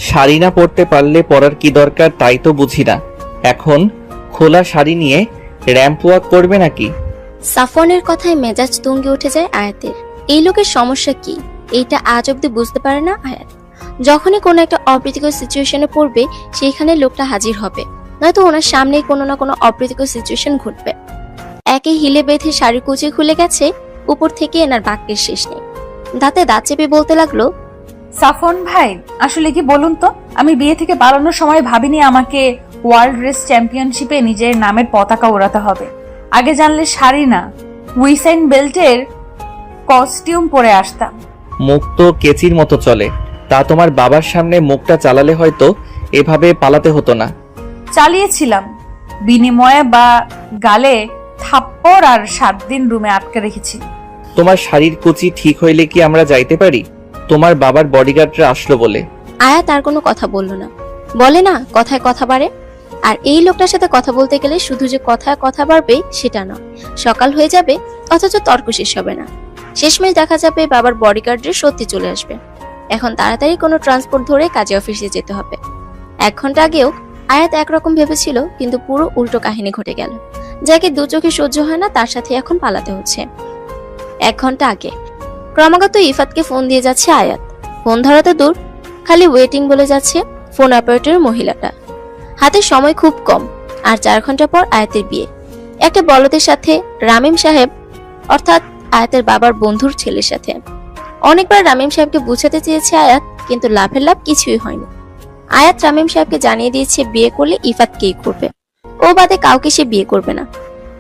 শাড়ি না পরতে পারলে পরার কি দরকার তাই তো বুঝি না। এখন খোলা শাড়ি নিয়ে র্যাম্প ওয়াক করবে নাকি? সাফওয়ানের কথায় মেজাজ তুঙ্গে উঠে যায় আয়াতের। এই লোকের সমস্যা কি এইটা আজ অব্দি বুঝতে পারে না আয়াত। যখনই কোনো একটা অপ্রীতিকর সিচুয়েশনে পড়বে সেইখানে লোকটা হাজির হবে, নয়তো ওনার সামনেই কোনো না কোনো অপ্রীতিকর সিচুয়েশন ঘটবে। একে হিলে বেঁধে শাড়ি কুচি খুলে গেছে, উপর থেকে এনার বাক্যের শেষ নেই। দাঁতে দাঁত চেপে বলতে লাগলো, সাফন ভাই, আসলে কি বলুন তো, আমি বিয়ে থেকে পালানোর সময় ভাবিনি আমাকে ওয়ার্ল্ড রেস চ্যাম্পিয়নশিপে নিজের নামের পতাকা ওড়াতে হবে। আগে জানলে শাড়ি না, উইসাইন বেল্টের কস্টিউম পরে আসতাম। মুখ তো কেচির মতো চলে, তা তোমার বাবার সামনে মুখটা চালালে হয়তো এভাবে পালাতে হতো না। চালিয়েছিলাম, বিনিময়ে বা গালে থাপ্পড় আর 7 দিন রুমে আটকে রেখেছি। তোমার শাড়ির কুচি ঠিক হইলে কি আমরা যাইতে পারি? তোমার বাবার বডিগার্ডরা আসলো বলে। আয়াত আর কোনো কথা বলল না। বলে না কথায় কথা বাড়ে। আর এই লোকটার সাথে কথা বলতে গেলে শুধু যে কথায় কথা বাড়বে সেটা নয়, সকাল হয়ে যাবে অথচ তর্ক শেষ হবে না। শেষমেশ দেখা যাবে বাবার বডিগার্ডের সত্যি চলে আসবে। এখন তাড়াতাড়ি কোনো ট্রান্সপোর্ট ধরে কাজে অফিসে যেতে হবে। 1 ঘন্টা আগেও আয়াত একরকম ভেবেছিল, কিন্তু পুরো উল্টো কাহিনী ঘটে গেল। যাকে দু চোখে সহ্য হয় না তার সাথে এখন পালাতে হচ্ছে। 1 ঘন্টা আগে ক্রমাগত ইফাতকে ফোন দিয়ে যাচ্ছে আয়াত। ফোন ধরাতে দূর, খালি ওয়েটিং বলে যাচ্ছে ফোন অপারেটর মহিলাটা। হাতে সময় খুব কম, আর 4 ঘন্টা পর আয়াতের বিয়ে একটা বলদের সাথে, রামিম সাহেব অর্থাৎ আয়াতের বাবার বন্ধুর ছেলের সাথে। অনেকবার রামিম সাহেবকে বুঝাতে চেয়েছে আয়াত, কিন্তু লাভের লাভ কিছুই হয়নি। আয়াত রামিম সাহেবকে জানিয়ে দিয়েছে বিয়ে করলে ইফাতকেই করবে, ও বাদে কাউকে সে বিয়ে করবে না।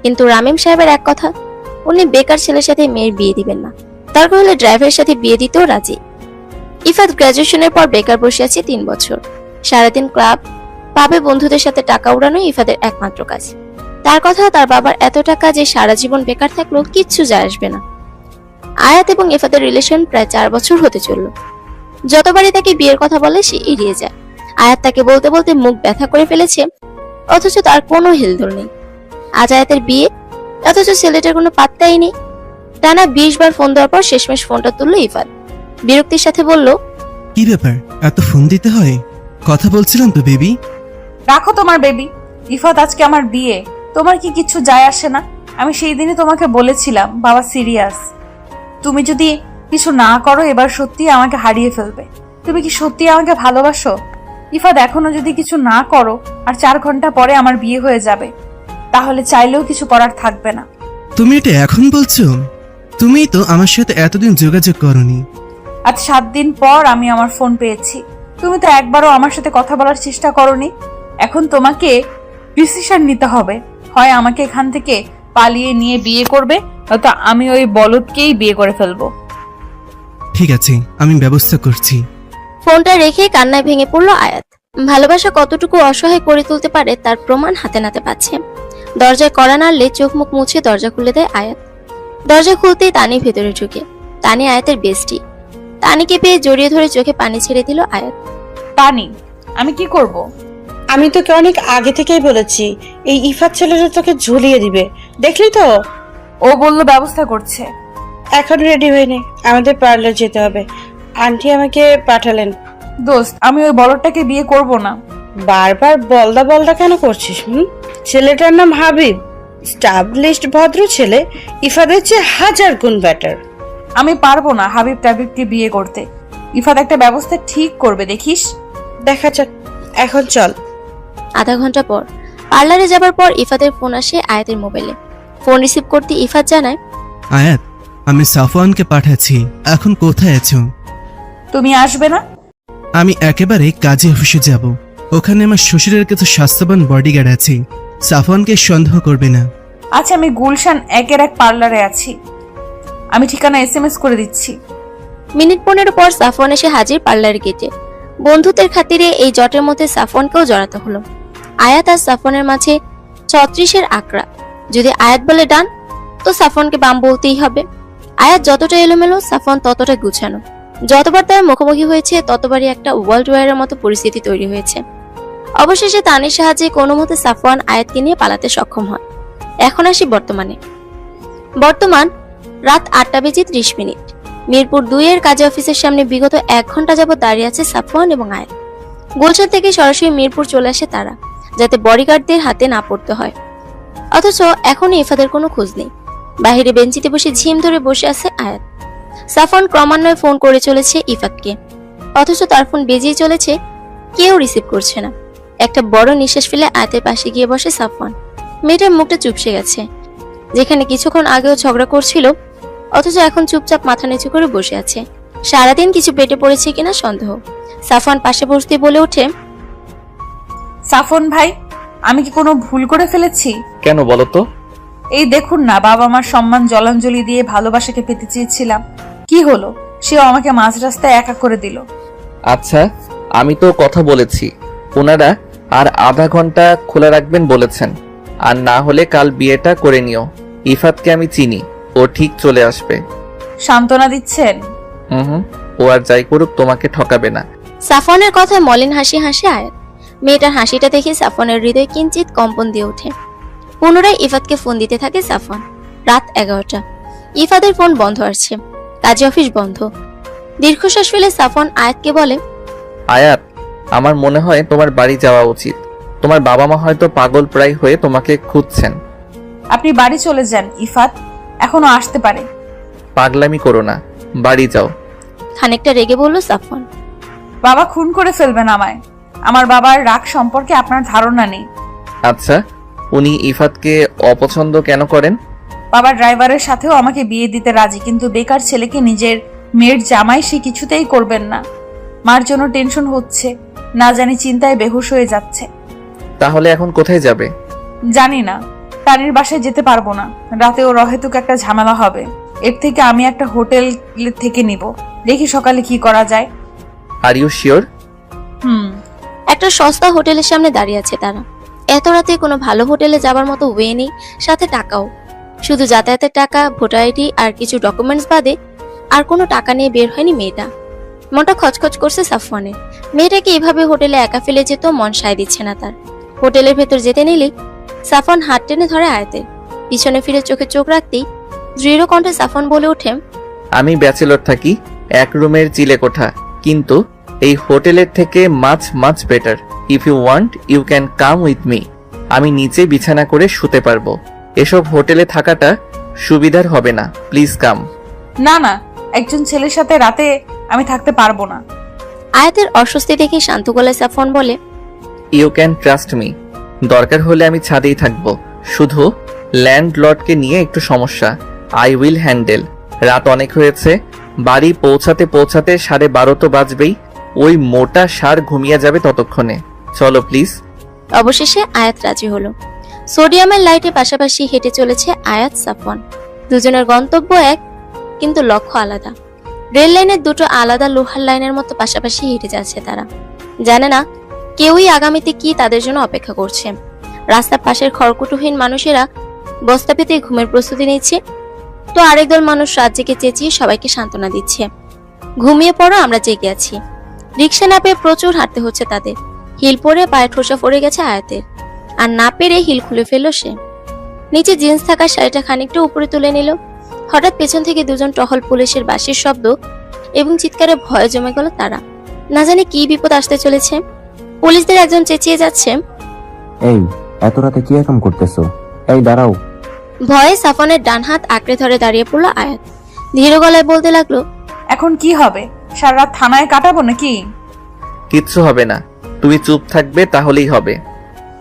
কিন্তু রামিম সাহেবের এক কথা, উনি বেকার ছেলের সাথে মেয়ের বিয়ে দিবেন না, দরকার হলে ড্রাইভারের সাথে বিয়ে দিতেও রাজি। ইফাত গ্রাজুয়েশনের পর বেকার বসে আছে 3 বছর। সারাদিন ক্লাব পাবে, বন্ধুদের সাথে টাকা উড়ানোই ইফাতের একমাত্র কাজ। তার কথা, তার বাবার এত টাকা যে সারা জীবন বেকার থাকলেও কিচ্ছু যায় আসবে না। আয়াত এবং ইফাতের রিলেশন প্রায় 4 বছর হতে চলল। যতবারই তাকে বিয়ের কথা বলে সে এড়িয়ে যায়। আয়াত তাকে বলতে বলতে মুখ ব্যথা করে ফেলেছে, অথচ তার কোনো হেলদোল নেই। আজ আয়াতের বিয়ে, অথচ ছেলেটার কোনো পাত্তাই নেই। টানা 20 বার ফোন দেওয়ার পর শেষমেশ ফোনটা তুললো ইফাত। বিরক্তির সাথে বলল, কি ব্যাপার, এত ফোন দিতে হয়? কথা বলছিলাম তো বেবি। রাখো তোমার বেবি। ইফাত, আজকে আমার বিয়ে, তোমার কি কিছু যায় আসে না? আমি সেই দিনই তোমাকে বলেছিলাম বাবা সিরিয়াস। তুমি যদি কিছু না করো এবার সত্যি আমাকে হারিয়ে ফেলবে। তুমি কি সত্যি আমাকে ভালোবাসো? ইফাত, এখনো যদি কিছু না করো আর 4 ঘন্টা পরে আমার বিয়ে হয়ে যাবে, তাহলে চাইলেও কিছু করার থাকবে না। তুমি এটা এখন বলছো? তুমিই তো আমার সাথে এতদিন যোগাযোগ করনি। আজ 7 দিন পর আমি আমার ফোন পেয়েছি। তুমি তো একবারও আমার সাথে কথা বলার চেষ্টা করোনি। এখন তোমাকে ডিসিশন নিতে হবে, হয় আমাকে এখান থেকে পালিয়ে নিয়ে বিয়ে করবে, নয়তো আমি ওই বলদকেই বিয়ে করে ফেলবো। ঠিক আছে, আমি ব্যবস্থা করছি। ফোনটা রেখে কান্নায় ভেঙে পড়ল আয়াত। ভালোবাসা কতটুকু অসহায় করে তুলতে পারে তার প্রমাণ হাতে নাতে পাচ্ছে। দরজায় কড়া নাড়লে চোখ মুখ মুছে দরজা খুলে দেয় আয়াত। দরজা খুলতেই তানি ভেতরে ঢুকে। তানি আয়াতের বেস্টি। তানিকে পেয়ে জড়িয়ে ধরে চোখে পানি ছেড়ে দিল আয়াত। তানি, আমি কি করব? আমি তোকে অনেক আগে থেকেই বলেছি এই ইফাত ছেলেটা তোকে ঝুলিয়ে দিবে, দেখলি তো? ও বললো ব্যবস্থা করছে। এখন রেডি হয়ে নে, আমাদের পার্লার যেতে হবে। আন্টি আমাকে পাঠালেন। দোস্ত, আমি ওই বলদটাকে বিয়ে করব না। বারবার বলদা বলদা কেন করছিস? ছেলেটার নাম হাবিব, স্টাবলিশড ভদ্র ছেলে, ইফাদের চেয়ে 1000 গুণ বেটার। আমি পারবো না হাবিব টাবিবকে বিয়ে করতে। ইফাত একটা ব্যবস্থা ঠিক করবে, দেখিস। দেখা যাক, এখন চল। আধা ঘন্টা পর পার্লারে যাবার পর ইফাতের ফোন আসে আয়াতের মোবাইলে। ফোন রিসিভ করতে ইফাত জানায়, আয়াত, আমি সাফওয়ানকে পাঠাচ্ছি, এখন কোথায় আছো? তুমি আসবে না? আমি একেবারে কাজে অফিসে যাব। ওখানে আমার শ্বশুরের কিছু স্বাস্থ্যবান বডিগার্ড আছে, সাফওয়ানকে সন্দেহ করবে না। আচ্ছা, আমি গুলশান 1-এর এক পার্লারে আছি, আমি ঠিকানা SMS করে দিচ্ছি। মিনিট 15 পর সাফওয়ান এসে হাজির পার্লার গেটে। বন্ধুত্বের খাতিরে এই জটের মধ্যে সাফওয়ানকেও জড়াতে হলো। আয়াত আর সাফওয়ানের মাঝে 36-এর আকড়া। যদি আয়াত বলে ডান, তো সাফওয়ানকে বাম বলতেই হবে। আয়াত যতটা এলোমেলো, সাফওয়ান ততটা গুছানো। যতবার তার মুখোমুখি হয়েছে ততবারই একটা ওয়ার্ল্ড ওয়ারের মতো পরিস্থিতি তৈরি হয়েছে। অবশেষে তানির সাহায্যে কোনো মতে সাফওয়ান আয়াতকে নিয়ে পালাতে সক্ষম হয়। এখন আসি বর্তমান রাত 8:30। মিরপুর 2-এর কাজে অফিসের সামনে বিগত 1 ঘন্টা যাবত দাঁড়িয়ে আছে সাফওয়ান এবং আয়াত। গুলশান থেকে সরাসরি মিরপুর চলে আসে তারা, যাতে বডিগার্ডদের হাতে না পড়তে হয়। অথচ এখনই ইফাদের কোনো খোঁজ নেই। বাহিরে বেঞ্চিতে বসে ঝিম ধরে বসে আছে আয়াত। সাফওয়ান ক্রমান্বয়ে ফোন করে চলেছে ইফাতকে, অথচ তার ফোন বেজেই চলেছে, কেউ রিসিভ করছে না। একটা বড় নিঃশ্বাস ফেলে আয়াতের পাশে গিয়ে বসে সাফওয়ান। মেয়েটার মুখটা চুপসে গেছে, যেখানে কিছুক্ষণ আগেও ঝগড়া করছিল, অথচ এখন চুপচাপ মাথা নিচু করে বসে আছে। সারাদিন কিছু পেটে পড়েছে কিনা সন্দেহ। সাফওয়ান পাশে বসতে বলে ওঠে, সাফন ভাই, আমি কি কোনো ভুল করে ফেলেছি? কেন বলো তো? এই দেখুন না, বাবা মার সম্মান জলাঞ্জলি দিয়ে ভালোবাসাকে পেতে চেয়েছিলাম, কি হলো? সেও আমাকে মাঝ রাস্তায় একা করে দিল। আচ্ছা, আমি তো কথা বলেছি, ওনারা আর আধা ঘন্টা খোলা রাখবেন বলেছেন। আর না হলে কাল বিয়েটা করে নিও। ইফাতকে আমি চিনি, ও ঠিক চলে আসবে। সান্ত্বনা দিচ্ছেন? হুম, ও আর যাই করুক তোমাকে ঠকাবে না। সাফওয়ানের কথায় মলিন হাসি হাসে আয়াত। মেয়েটার হাসিটা দেখে সাফওয়ানের হৃদয় কিঞ্চিত কম্পন দিয়ে ওঠে। পুনরায় ইফাতকে ফোন দিতে থাকে সাফওয়ান। রাত 11টা। ইফাদের ফোন বন্ধ আসছে, কাজে অফিস বন্ধ। দীর্ঘশ্বাস ফেলে সাফওয়ান আয়াতকে বলে, আয়াত, আমার মনে হয় তোমার বাড়ি যাওয়া উচিত। তোমার বাবা মা হয়তো পাগল প্রায় হয়ে তোমাকে খুঁজছেন। আপনি বাড়ি চলে যান, ইফাত এখনো আসতে পারে। পাগলামি করো না, বাড়ি যাও। খানিকটা রেগে বলল সাফওয়ান। বাবা খুন করে ফেলবেন আমায়। আমার বাবার রাগ সম্পর্কে আপনার ধারণা নেই। আচ্ছা, উনি ইফাতকে অপছন্দ কেন করেন? বাবার ড্রাইভারের সাথেও আমাকে বিয়ে দিতে রাজি, কিন্তু বেকার ছেলেকে নিজের মেয়ের জামাই সে কিছুতেই করবেন না। মার জন্য টেনশন হচ্ছে, না জানি চিন্তায় বেহুশ হয়ে যাচ্ছে। তাহলে এখন কোথায় যাবে? জানি না, তানির বাসায় যেতে পারবো না। রাতেও রহেতুক একটা ঝামেলা হবে। এর থেকে আমি একটা হোটেল থেকে নিব, দেখি সকালে কি করা যায়। Are you sure? একটা সস্তা হোটেলের সামনে দাঁড়িয়ে আছে তারা। এত রাতে কোনো ভালো হোটেলে যাবার মতো ওয়ে নেই, সাথে টাকাও। শুধু যাতায়াতের টাকা, ভোটার আইডি আর কিছু ডকুমেন্টস বাদে আর কোনো টাকা নিয়ে বের হয়নি মেয়েটা। মনটা খচখচ করছে সাফওয়ানের। মেয়েটাকে এভাবে হোটেলে একা ফেলে যেত মন সায় দিচ্ছে না তার। হোটেলের ভেতর যেতে নিলেই সাফওয়ান হাত টেনে ধরে আয়াতের। পিছনে ফিরে চোখে চোখ রাখতেই দৃঢ় কণ্ঠে সাফওয়ান বলে ওঠে, আমি ব্যাচেলর থাকি, এক রুমের চিলে কোঠা, কিন্তু এই হোটেলের থেকে much better. If you want you can come with me. আমি নিচে বিছানা করে শুতে পারবো। এসব হোটেলে থাকাটা সুবিধার হবে না, প্লিজ কাম। না না, একজন ছেলের সাথে রাতে আমি থাকতে পারবো না। আয়াতের অস্বস্তি দেখে শান্ত গলায় সাফওয়ান বলে, ইউ ক্যান ট্রাস্ট মি। দরকার হলে আমি ছাদেই থাকবো, শুধু ল্যান্ডলর্ডকে নিয়ে একটু সমস্যা। I will handle. রাত অনেক হয়েছে, বাড়ি পৌঁছাতে 12:30 তো বাজবেই। ওই মোটা সার ঘুমিয়ে যাবে ততক্ষণে। চলো প্লিজ। অবশেষে আয়াত রাজি হলো। সোডিয়ামের লাইটে পাশাপাশি হেঁটে চলেছে আয়াত সাফওয়ান। দুজনের গন্তব্য এক, কিন্তু লক্ষ্য আলাদা। রেল লাইনের দুটো আলাদা লোহার লাইনের মতো পাশাপাশি হেঁটে যাচ্ছে তারা। জানে না কেউই আগামীতে কি তাদের জন্য অপেক্ষা করছে। রাস্তার পাশের খড়কুটোহীন মানুষেরা বস্তা পেতে ঘুমের প্রস্তুতি নিচ্ছে, তো আরেক দল মানুষ রাত জেগে চেঁচিয়ে সবাইকে সান্ত্বনা দিচ্ছে, ঘুমিয়ে পড়ো, আমরা জেগে আছি। রিক্সা না পেয়ে প্রচুর হাঁটতে হচ্ছে তাদের। হিল পরে পায়ে ঠোসা পড়ে গেছে আয়াতের, আর না পেরে হিল খুলে ফেললো সে। নিচে জিন্স থাকা শাড়িটা খানিকটা উপরে তুলে নিল। হঠাৎ পেছন থেকে দুজন টহল পুলিশের বাঁশির শব্দ এবং চিৎকারে ভয়ে জমে গেল তারা। না জানি কি বিপদ আসতে চলেছে। পুলিশদের একজন চেঁচিয়ে যাচ্ছে, এই এত রাতে কি এরকম করতেছো? এই দাঁড়াও। ভয়ে সাফনের ডান হাত আঁকড়ে ধরে দাঁড়িয়ে পড়লো আয়াত। ধীর গলায় বলতে লাগলো, এখন কি হবে? সারা রাত থানায় কাটাবো নাকি? কিচ্ছু হবে না, তুমি চুপ থাকবে তাহলেই হবে।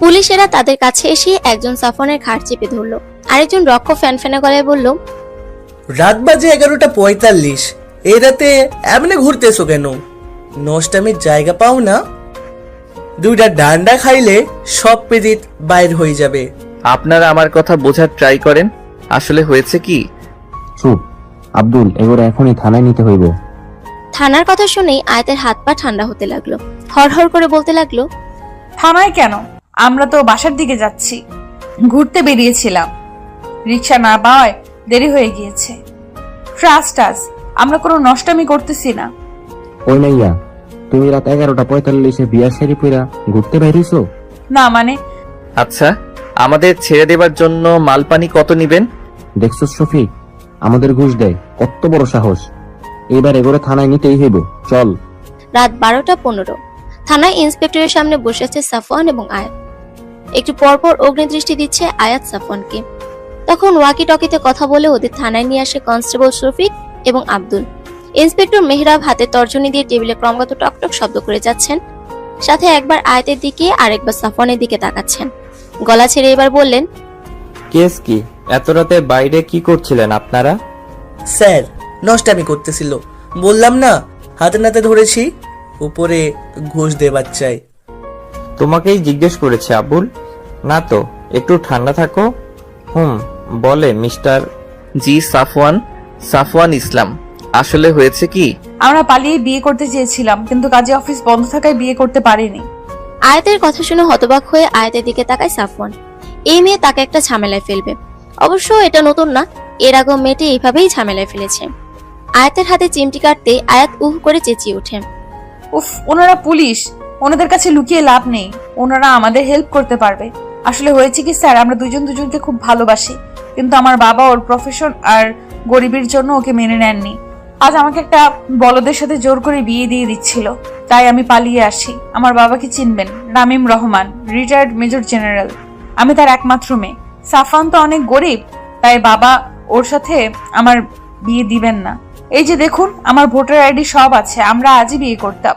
পুলিশেরা তাদের কাছে এসে একজন সাফনের ঘাড় চেপে ধরলো, আরেকজন রক্ষ ফ্যানফ্যানে গলায় বলল, রাত বাজে 11:45। এই রাতে এমনি ঘুরতেছো কেন? নষ্টামের জায়গা পাও না? দুইটা ডান্ডা খাইলে সব পেদিত বাইর হয়ে যাবে। আপনারা আমার কথা বোঝার ট্রাই করেন। আসলে হয়েছে কি? চুপ আব্দুল, এগুলো এখনই থানায় নিতে হইব। থানার কথা শুনেই আয়াতের হাত পা ঠান্ডা হতে লাগলো। হড়হড় করে বলতে লাগলো, থানায় কেন? আমরা তো বাসার দিকে যাচ্ছি, ঘুরতে বেরিয়েছিলাম। রিক্সা না পাওয়ায় দেরি হয়ে গিয়েছে। ট্রাস্ট আস, আমরা কোনো নষ্টামি করতেছি না। ওই মাইয়া, তুমি রাত 11:45 বিয়ার শাড়ি পইরা ঘুরতে বাইরেছো? না মানে, আচ্ছা, আমাদের ছেড়ে দেবার জন্য মালপানি কত নিবেন? দেখছো শফিক, আমাদের ঘুষ দেয়, কত বড় সাহস। এবার এগুলো থানায় নিতেই হইব, চল। রাত 12:15। থানায় ইন্সপেক্টরের সামনে বসে আছে সাফওয়ান এবং আয়াত। একটু পরপর অগ্নিদৃষ্টি দিচ্ছে আয়াত সাফওয়ানকে। তখন ওয়াকি টকিতে কথা বলে ওদের থানায় নিয়ে আসে কনস্টেবল শফিক এবং আব্দুল। ইন্সপেক্টর মেহরাব হাতে তর্জনী দিয়ে টেবিলে ক্রমাগত টকটক শব্দ করে যাচ্ছেন, সাথে একবার আয়াতের দিকে আর একবার সাফওয়ানের দিকে তাকাচ্ছেন। গলা ছেড়ে এবার বললেন, কেস কি? এত রাতে বাইরে কি করছিলেন আপনারা? স্যার নষ্টামি করতেছিল, বললাম না হাতে নাতে ধরেছি, উপরে ঘুষ দেবার চাই। তোমাকেই জিজ্ঞেস করেছে আবুল। না তো, একটু ঠান্ডা থাকো। বলে মিস্টার। জি সাফওয়ান ইসলাম। আসলে হয়েছে কি, আমরা পালিয়ে বিয়ে করতে চেয়েছিলাম, কিন্তু কাজে অফিস বন্ধ থাকায় বিয়ে করতে পারিনি। আয়াতের কথা শুনে হতবাক হয়ে আয়াতের দিকে তাকায় সাফওয়ান। এই মেয়ে তাকে একটা ঝামেলায় ফেলবে। অবশ্য এটা নতুন না, এর আগেও মেয়েটি এইভাবেই ঝামেলায় ফেলেছে। আয়াতের হাতে চিমটি কাটতে আয়াত উহ করে চেঁচিয়ে ওঠে। উফ, ওনারা পুলিশ, ওনাদের কাছে লুকিয়ে লাভ নেই, ওনারা আমাদের হেল্প করতে পারবে। আসলে হয়েছে কি স্যার, আমরা দুজনকে খুব ভালোবাসি, কিন্তু আমার বাবা ওর প্রফেশন আর গরিবের জন্য ওকে মেনে নেননি। আজ আমাকে একটা বলদের সাথে জোর করে বিয়ে দিয়ে দিচ্ছিল, তাই আমি পালিয়ে আসি। আমার বাবাকে চিনবেন, Ramim Rahman, retired major general. আমি তার একমাত্র মেয়ে। সাফওয়ান তো অনেক গরিব, তাই বাবা ওর সাথে আমার বিয়ে দিবেন না। এই যে দেখুন, আমার ভোটার আইডি সব আছে, আমরা আজই বিয়ে করতাম।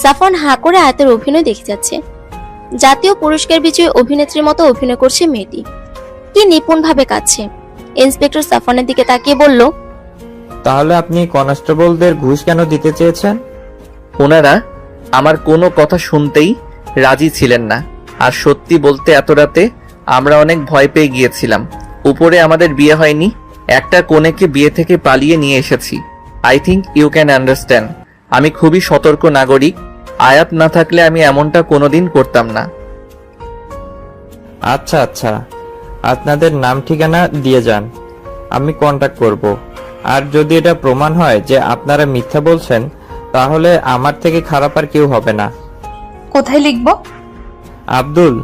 সাফওয়ান হাঁ করে আয়াতের অভিনয় দেখে যাচ্ছে। জাতীয় পুরস্কার বিজয়ী অভিনেত্রীর মতো অভিনয় করছে মেয়েটি, কি নিপুণ ভাবে কাঁদছে। ইন্সপেক্টর সাফওয়ানের দিকে তাকিয়ে বলল, তাহলে আপনি কনস্টেবলদের ঘুষ কেন দিতে চেয়েছেন? ওনারা আমার কোনো কথা শুনতেই রাজি ছিলেন না। আর সত্যি বলতে এত রাতে আমরা অনেক ভয় পেয়ে গিয়েছিলাম। উপরে আমাদের বিয়ে হয়নি, একটা কনেকে বিয়ে থেকে পালিয়ে নিয়ে এসেছি। I think you can understand. আমি খুবই সতর্ক নাগরিক। আয়াত না থাকলে আমি এমনটা কোনোদিন করতাম না। আচ্ছা, আপনাদের নাম ঠিকানা দিয়ে যান, আমি কন্টাক্ট করব। আর যদি এটা প্রমাণ হয় যে আপনারা মিথ্যা বলছেন, তাহলে আমার থেকে খারাপ আর কেউ হবে না। কোথায় লিখবো? আব্দুল,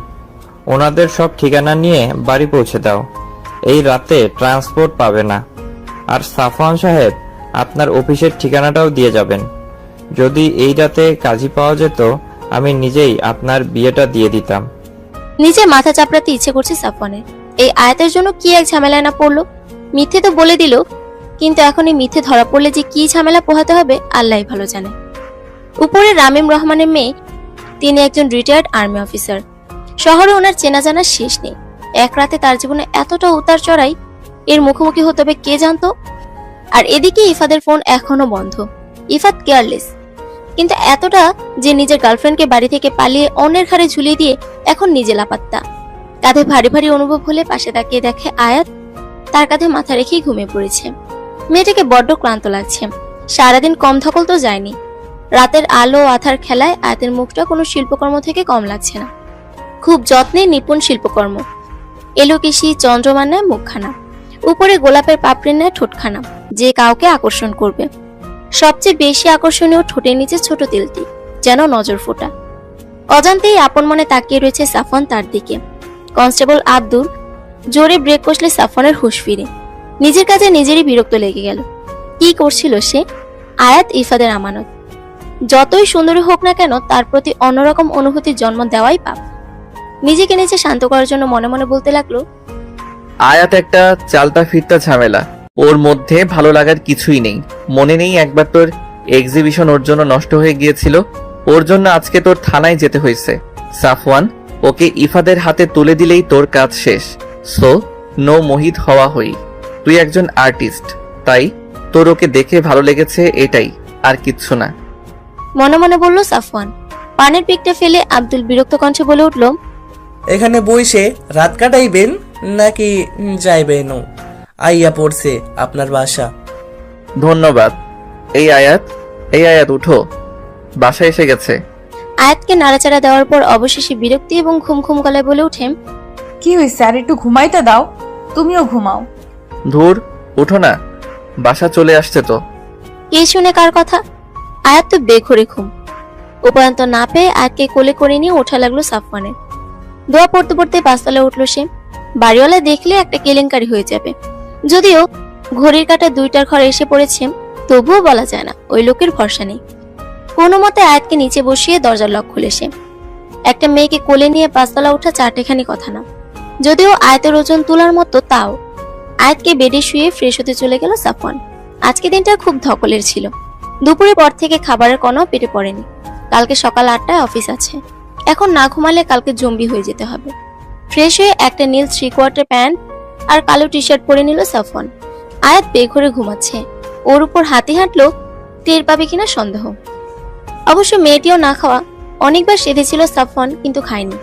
ওনাদের সব ঠিকানা নিয়ে বাড়ি পৌঁছে দাও। এই রাতে ট্রান্সপোর্ট পাবে না। আর সাফওয়ান সাহেব, আপনার অফিসের ঠিকানাটাও দিয়ে যাবেন। যদি এই রাতে কাজী পাওয়া যেত, আমি নিজেই আপনার বিয়েটা দিয়ে দিতাম। নিজে মাথা চাপড়াতে ইচ্ছে করছে সাফওয়ানের। এই আয়াতের জন্য কি এক ঝামেলায় না পড়লো। মিথ্যে তো বলে দিল, কিন্তু এখন এই মিথ্যে ধরা পড়লে যে কি ঝামেলা পোহাতে হবে আল্লাহই ভালো জানে। উপরে রামিম রহমানের মেয়ে, তিনি একজন রিটায়ার্ড আর্মি অফিসার। শহরে ওনার চেনা জানার শেষ নেই। এক রাতে তার জীবনে এতটা উতার চড়াই, এর মুখোমুখি হতে হবে কে জানতো। আর এদিকে ইফাদের ফোন এখনো বন্ধ। ইফাত কেয়ারলেস, কিন্তু এতটা যে নিজের গার্লফ্রেন্ডকে বাড়ি থেকে পালিয়ে অন্যের ঘাড়ে ঝুলিয়ে দিয়ে এখন নিজে লাপাত্তা। কাঁধে ভারী ভারী অনুভব হলে পাশে তাকিয়ে দেখে আয়াত তার কাঁধে মাথা রেখেই ঘুমিয়ে পড়েছে। মেয়েটাকে বড্ড ক্লান্ত লাগছে। সারাদিন কম ধকল তো যায়নি। রাতের আলো আধার খেলায় আয়াতের মুখটা কোনো শিল্পকর্ম থেকে কম লাগছে না। খুব যত্নে নিপুণ শিল্পকর্ম। এলোকেশি চন্দ্রমান্নায় মুখখানা, উপরে গোলাপের পাপড়ির ন্যায় ঠোঁটখানা, যে কাউকে আকর্ষণ করবে। সবচেয়ে বেশি আকর্ষণীয় ঠোঁটের নিচে ছোট তিলটি, যেন নজর ফোটা। অজান্তেই আপন মনে তাকিয়ে রয়েছে সাফওয়ান তার দিকে। কনস্টেবল আব্দুল জোরে ব্রেক কষলে সাফওয়ানের হুঁশ ফিরে। নিজের কাজে নিজেরই বিরক্ত লেগে গেল। কি করছিল সে? আয়াত ইফাদের আমানত। যতই সুন্দরী হোক না কেন, তার প্রতি অন্যরকম অনুভূতির জন্ম দেওয়াই পাপ। নিজেকে নিজে শান্ত করার জন্য মনে মনে বলতে লাগলো, আয়াত একটা চালতা ফিরতা ঝামেলা, ওর মধ্যে ভালো লাগার কিছুই নেই। মনে নেই একবার তোর এক্সিবিশন ওর জন্য নষ্ট হয়ে গিয়েছিল, ওর জন্য আজকে তোর থানায় যেতে হয়েছে। সাফওয়ান, ওকে ইফাদের হাতে তুলে দিলেই তোর কাজ শেষ। সো নো মোহিত হওয়া হই। তুই একজন আর্টিস্ট, তাই তোর ওকে দেখে ভালো লেগেছে, এটাই, আর কিচ্ছু না। মনে মনে বলল সাফওয়ান। পানের পিকটা ফেলে আব্দুল বিরক্ত কণ্ঠে বলে উঠল, এখানে বইসে রাত কাটাইবেন নাকি যাইবেন? আইয়া পড়ছে আপনার বাসা। ধন্যবাদ। এই আয়াত উঠো, বাসা এসে গেছে। আয়াতকে নাড়াচাড়া দেওয়ার পর অবশেষে বিরক্তি এবং ঘুম ঘুম গলায় বলে ওঠে, কি হয়েছে? আর একটু ঘুমাইতে দাও, তুমিও ঘুমাও। ধুর, উঠো না, বাসা চলে আসছে তো। কে শুনে কার কথা? আয়াত তো বেঘরে ঘুম। উপায়ন্ত না পেয়ে আয়াতকে কোলে করে নিয়ে ওঠা লাগলো সাফওয়ানের। দোয়া পড়তে পড়তে পাঁচতলায় উঠলো সে। বাড়িওয়ালা দেখলে একটা কেলেঙ্কারি হয়ে যাবে। যদিও ঘড়ির কাঁটা 2টার ঘরে এসে পড়েছে, তবুও বলা যায় না ওই লোকের ভরসা নেই। কোনো মতে আয়াতকে নিচে বসিয়ে দরজার লক খুলে সে। একটা মেয়েকে কোলে নিয়ে 5 তলা ওঠা চারটেখানি কথা না, যদিও আয়াতের ওজন তোলার মতো, তাও। আয়াতকে বেডে শুয়ে ফ্রেশ হতে চলে গেল সাফওয়ান। আজকে দিনটা খুব ধকলের ছিল। দুপুরের পর থেকে খাবারের কোনো পেটে পড়েনি। কালকে সকাল 8টায় অফিস আছে। এখন না ঘুমালে কালকে জম্বি হয়ে যেতে হবে। ফ্রেশ হয়ে একটা নীল 3/4 প্যান্ট আর কালো টি শার্ট পরে নিল সাফওয়ান। আয়াত বেঘরে ঘুমাচ্ছে। ওর উপর হাতি হাঁটলো, টের পাবে কিনা সন্দেহ। অবশ্য মেয়েটিও না খাওয়া অনেকবার সেধেছিল সাফওয়ান, কিন্তু খায়নি।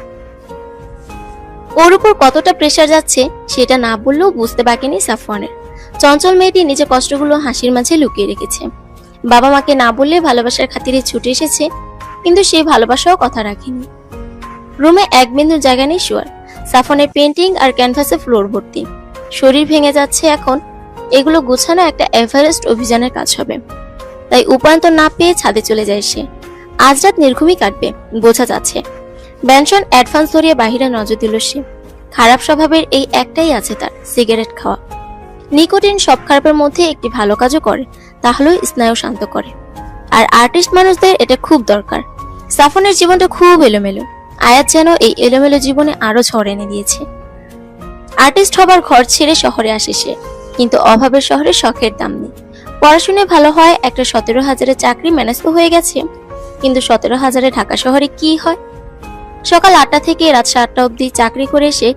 ওর উপর কতটা প্রেসার যাচ্ছে সেটা না বললেও বুঝতে বাকিনি সাফওয়ানের। চঞ্চল মেয়েটি নিজের কষ্টগুলো হাসির মাঝে লুকিয়ে রেখেছে। বাবা মাকে না বললে ভালোবাসার খাতিরে ছুটে এসেছে, কিন্তু সেই ভালোবাসাও কথা রাখেনি। রুমে এক বিন্দু জায়গা নেই শোয়ার। সাফওয়ানের পেন্টিং আর ক্যানভাসে ফ্লোর ভর্তি। শরীর ভেঙে যাচ্ছে এখন। এগুলো গোছানো একটা এভারেস্ট অভিযানের কাজ হবে। তাই উপায়ন্তর না পেয়ে ছাদে চলে যায় সে। আজ রাত নির্ঘুমই কাটবে বোঝা যাচ্ছে। ব্যানসন অ্যাডভান্স ধরিয়ে বাহিরে নজর দিল সে। খারাপ স্বভাবের এই একটাই আছে তার, সিগারেট খাওয়া। নিকোটিন সব খারাপের মধ্যে একটি ভালো কাজও করে, তাহলেও স্নায়ু শান্ত করে। আর আর্টিস্ট মানুষদের এটা খুব দরকার। সাফনের জীবনটা খুব এলোমেলো। আয়াত যেন এই এলোমেলো জীবনে আরো ঝড় এনে দিয়েছে। আর্টিস্ট হবার ঘর ছেড়ে শহরে আসে সে, কিন্তু অভাবের শহরে শখের দাম নেই। পড়াশোনায় ভালো হয়, একটা 17,000-এর চাকরি ম্যানেজ তো হয়ে গেছে, কিন্তু 17,000-এ ঢাকা শহরে কি হয়? সকাল 8টা থেকে রাত 7টা অবধি চাকরি করে এসে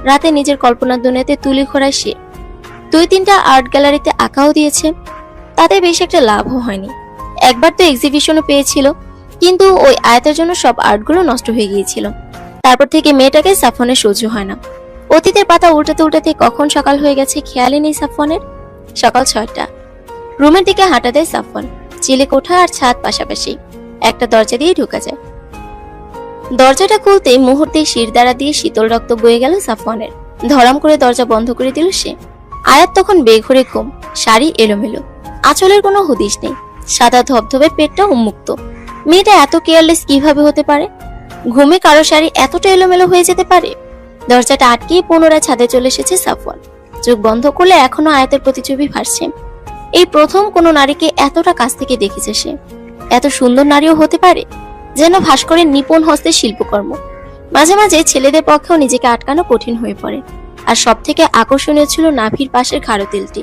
রাতে নিজের কল্পনার দুনিয়াতে তুলি ঘোরায় সে। 2-3টা আর্ট গ্যালারিতে আঁকাও দিয়েছে, তাতে বেশ একটা লাভও হয়নি। একবার তো এক্সিবিশনও পেয়েছিল, কিন্তু ওই আয়াতের জন্য সব আর্টগুলো নষ্ট হয়ে গিয়েছিল। তারপর থেকে মেয়েটাকে সাফনের সহ্য হয় না। অতীতের পাতা উল্টাতে উল্টাতে কখন সকাল হয়ে গেছে খেয়ালই নেই সাফনের। সকাল 6টা। রুমের দিকে হাঁটা দেয় সাফন। চিলে কোঠা আর ছাদ পাশাপাশি, একটা দরজা দিয়ে ঢোকা যায়। দরজাটা খুলতেই মুহূর্তে শিরদাঁড়া দিয়ে শীতল রক্ত বয়ে গেল সাফওয়ানের। ধরাম করে দরজা বন্ধ করে দিল সে। আয়াত তখন বেঘরে ঘুম, শাড়ি এলোমেলো, আঁচলের কোনো হদিশ নেই, সাদা ধবধবে পেটটা উন্মুক্ত। মেয়েটা এত কেয়ারলেস কিভাবে হতে পারে? ঘুমে কারো শাড়ি এতটা এলোমেলো হয়ে যেতে পারে? দরজাটা আটকিয়ে পুনরায় ছাদে চলে এসেছে সাফওয়ান। চোখ বন্ধ করলে এখনো আয়াতের প্রতিছবি ভাসছে। এই প্রথম কোনো নারীকে এতটা কাছ থেকে দেখেছে সে। এত সুন্দর নারীও হতে পারে, যেন ভাস্করের নিপুণ হস্তের শিল্পকর্ম। মাঝে মাঝে ছেলেদের পক্ষেও নিজেকে আটকানো কঠিন হয়ে পড়ে। আর সব থেকে আকর্ষণীয় ছিল নাভির পাশের খাড়ো-তেলটি।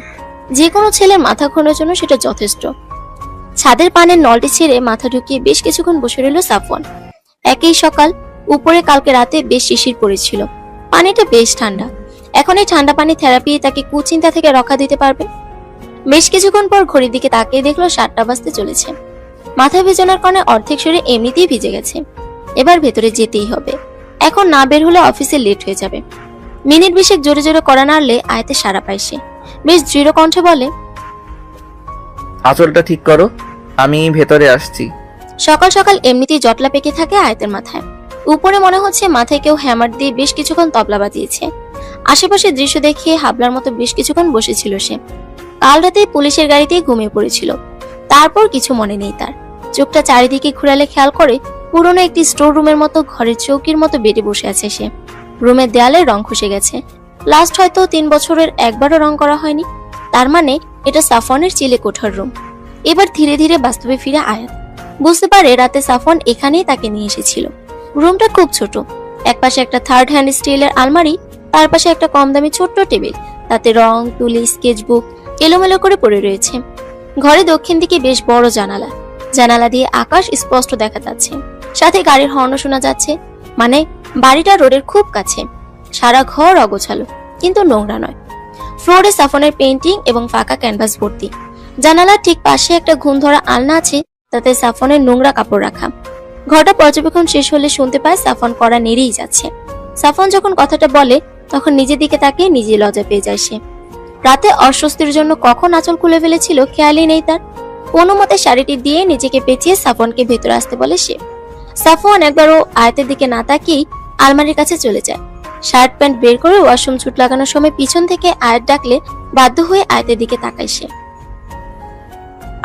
যে কোনো ছেলের মাথা ঘোরানোর জন্য সেটা যথেষ্ট। ছাদের পানের নলটি ছেড়ে মাথা ঢুকিয়ে বেশ কিছুক্ষণ বসে রইল সাফওয়ান। একই সকাল, উপরে কালকে রাতে বেশ শিশির পড়েছিল। পানিটা বেশ ঠান্ডা। এখন এই ঠান্ডা পানি থেরাপি তাকে কুচিন্তা থেকে রক্ষা দিতে পারবে। বেশ কিছুক্ষণ পর ঘড়ির দিকে তাকিয়ে দেখলো 7টা বাজতে চলেছে। মাথা ভেজানোর কারণে অর্ধেক শরীর এমনিতেই ভিজে গেছে। এবার ভেতরে যেতেই হবে। এখন না বের হলে অফিসে লেট হয়ে যাবে। মিনিট 20 জোরে জোরে করা নাড়লে আয়াতে সারা পায় সে। বেশ দৃঢ় কণ্ঠে বলে, আঁচলটা ঠিক করো, আমি ভেতরে আসছি। সকাল সকাল এমনিতেই জটলা পেকে থাকে আয়াতের মাথায়। উপরে মনে হচ্ছে মাথায় কেউ হ্যামার দিয়ে বেশ কিছুক্ষণ তবলা বাজিয়েছে। আশেপাশে দৃশ্য দেখে হাবলার মতো বেশ কিছুক্ষণ বসেছিল সে। কাল রাতে পুলিশের গাড়িতেই ঘুমিয়ে পড়েছিল। তারপর কিছু মনে নেই তার। চোখটা চারিদিকে ঘুরালে খেয়াল করে পুরনো একটি স্টোর রুমের মতো ঘরের চৌকির মতো বেডে বসে আছে সে। রুমের দেয়ালে রং খসে গেছে। লাস্ট হয়তো 3 বছরের একবারও রং করা হয়নি। তার মানে এটা সাফওয়ানের চিলে কোঠার রুম। এবার ধীরে ধীরে বাস্তবে ফিরে আয়াত বুঝতে পারে রাতে সাফওয়ান এখানেই তাকে নিয়ে এসেছিল। রুমটা খুব ছোট। একপাশে একটা 3rd হ্যান্ড স্টিলের আলমারি, তার পাশে একটা কম দামি ছোট্ট টেবিল, তাতে রং, তুলি, স্কেচবুক এলোমেলো করে পড়ে রয়েছে। ঘরে দক্ষিণ দিকে বেশ বড় জানালা। জানালা দিয়ে আকাশ স্পষ্ট দেখা যাচ্ছে, সাথে গাড়ির হর্ন শোনা যাচ্ছে। মানে বাড়িটা রোডের খুব কাছে। সারা ঘর অগোছালো, কিন্তু নোংরা নয়। ফ্লোরে সাফনের পেইন্টিং এবং ফাঁকা ক্যানভাস ভর্তি। জানালার ঠিক পাশে একটা ঘুম ধরা আলনা আছে, তাতে সাফনের নোংরা কাপড় রাখা। ঘরটা পর্যবেক্ষণ শেষ হলে শুনতে পায় সাফন কড়া নেড়েই যাচ্ছে। সাফন যখন কথাটা বলে তখন নিজের দিকে তাকিয়ে নিজে লজ্জা পেয়ে যায় সে। রাতে অস্বস্তির জন্য কখন আঁচল খুলে ফেলেছিল খেয়ালই নেই তার। কোনো মতে শাড়িটি দিয়ে নিজেকে পেঁচিয়ে সাফনকে ভেতরে আসতে বলে সে। সাফওয়ান একবারও আয়াতের দিকে না তাকিয়েই আলমারির কাছে চলে যায়। শার্ট প্যান্ট বের করে ওয়াশরুম ছুট লাগানোর সময় পিছন থেকে আয়াত ডাকলে বাধ্য হয়ে আয়াতের দিকে তাকায় সে।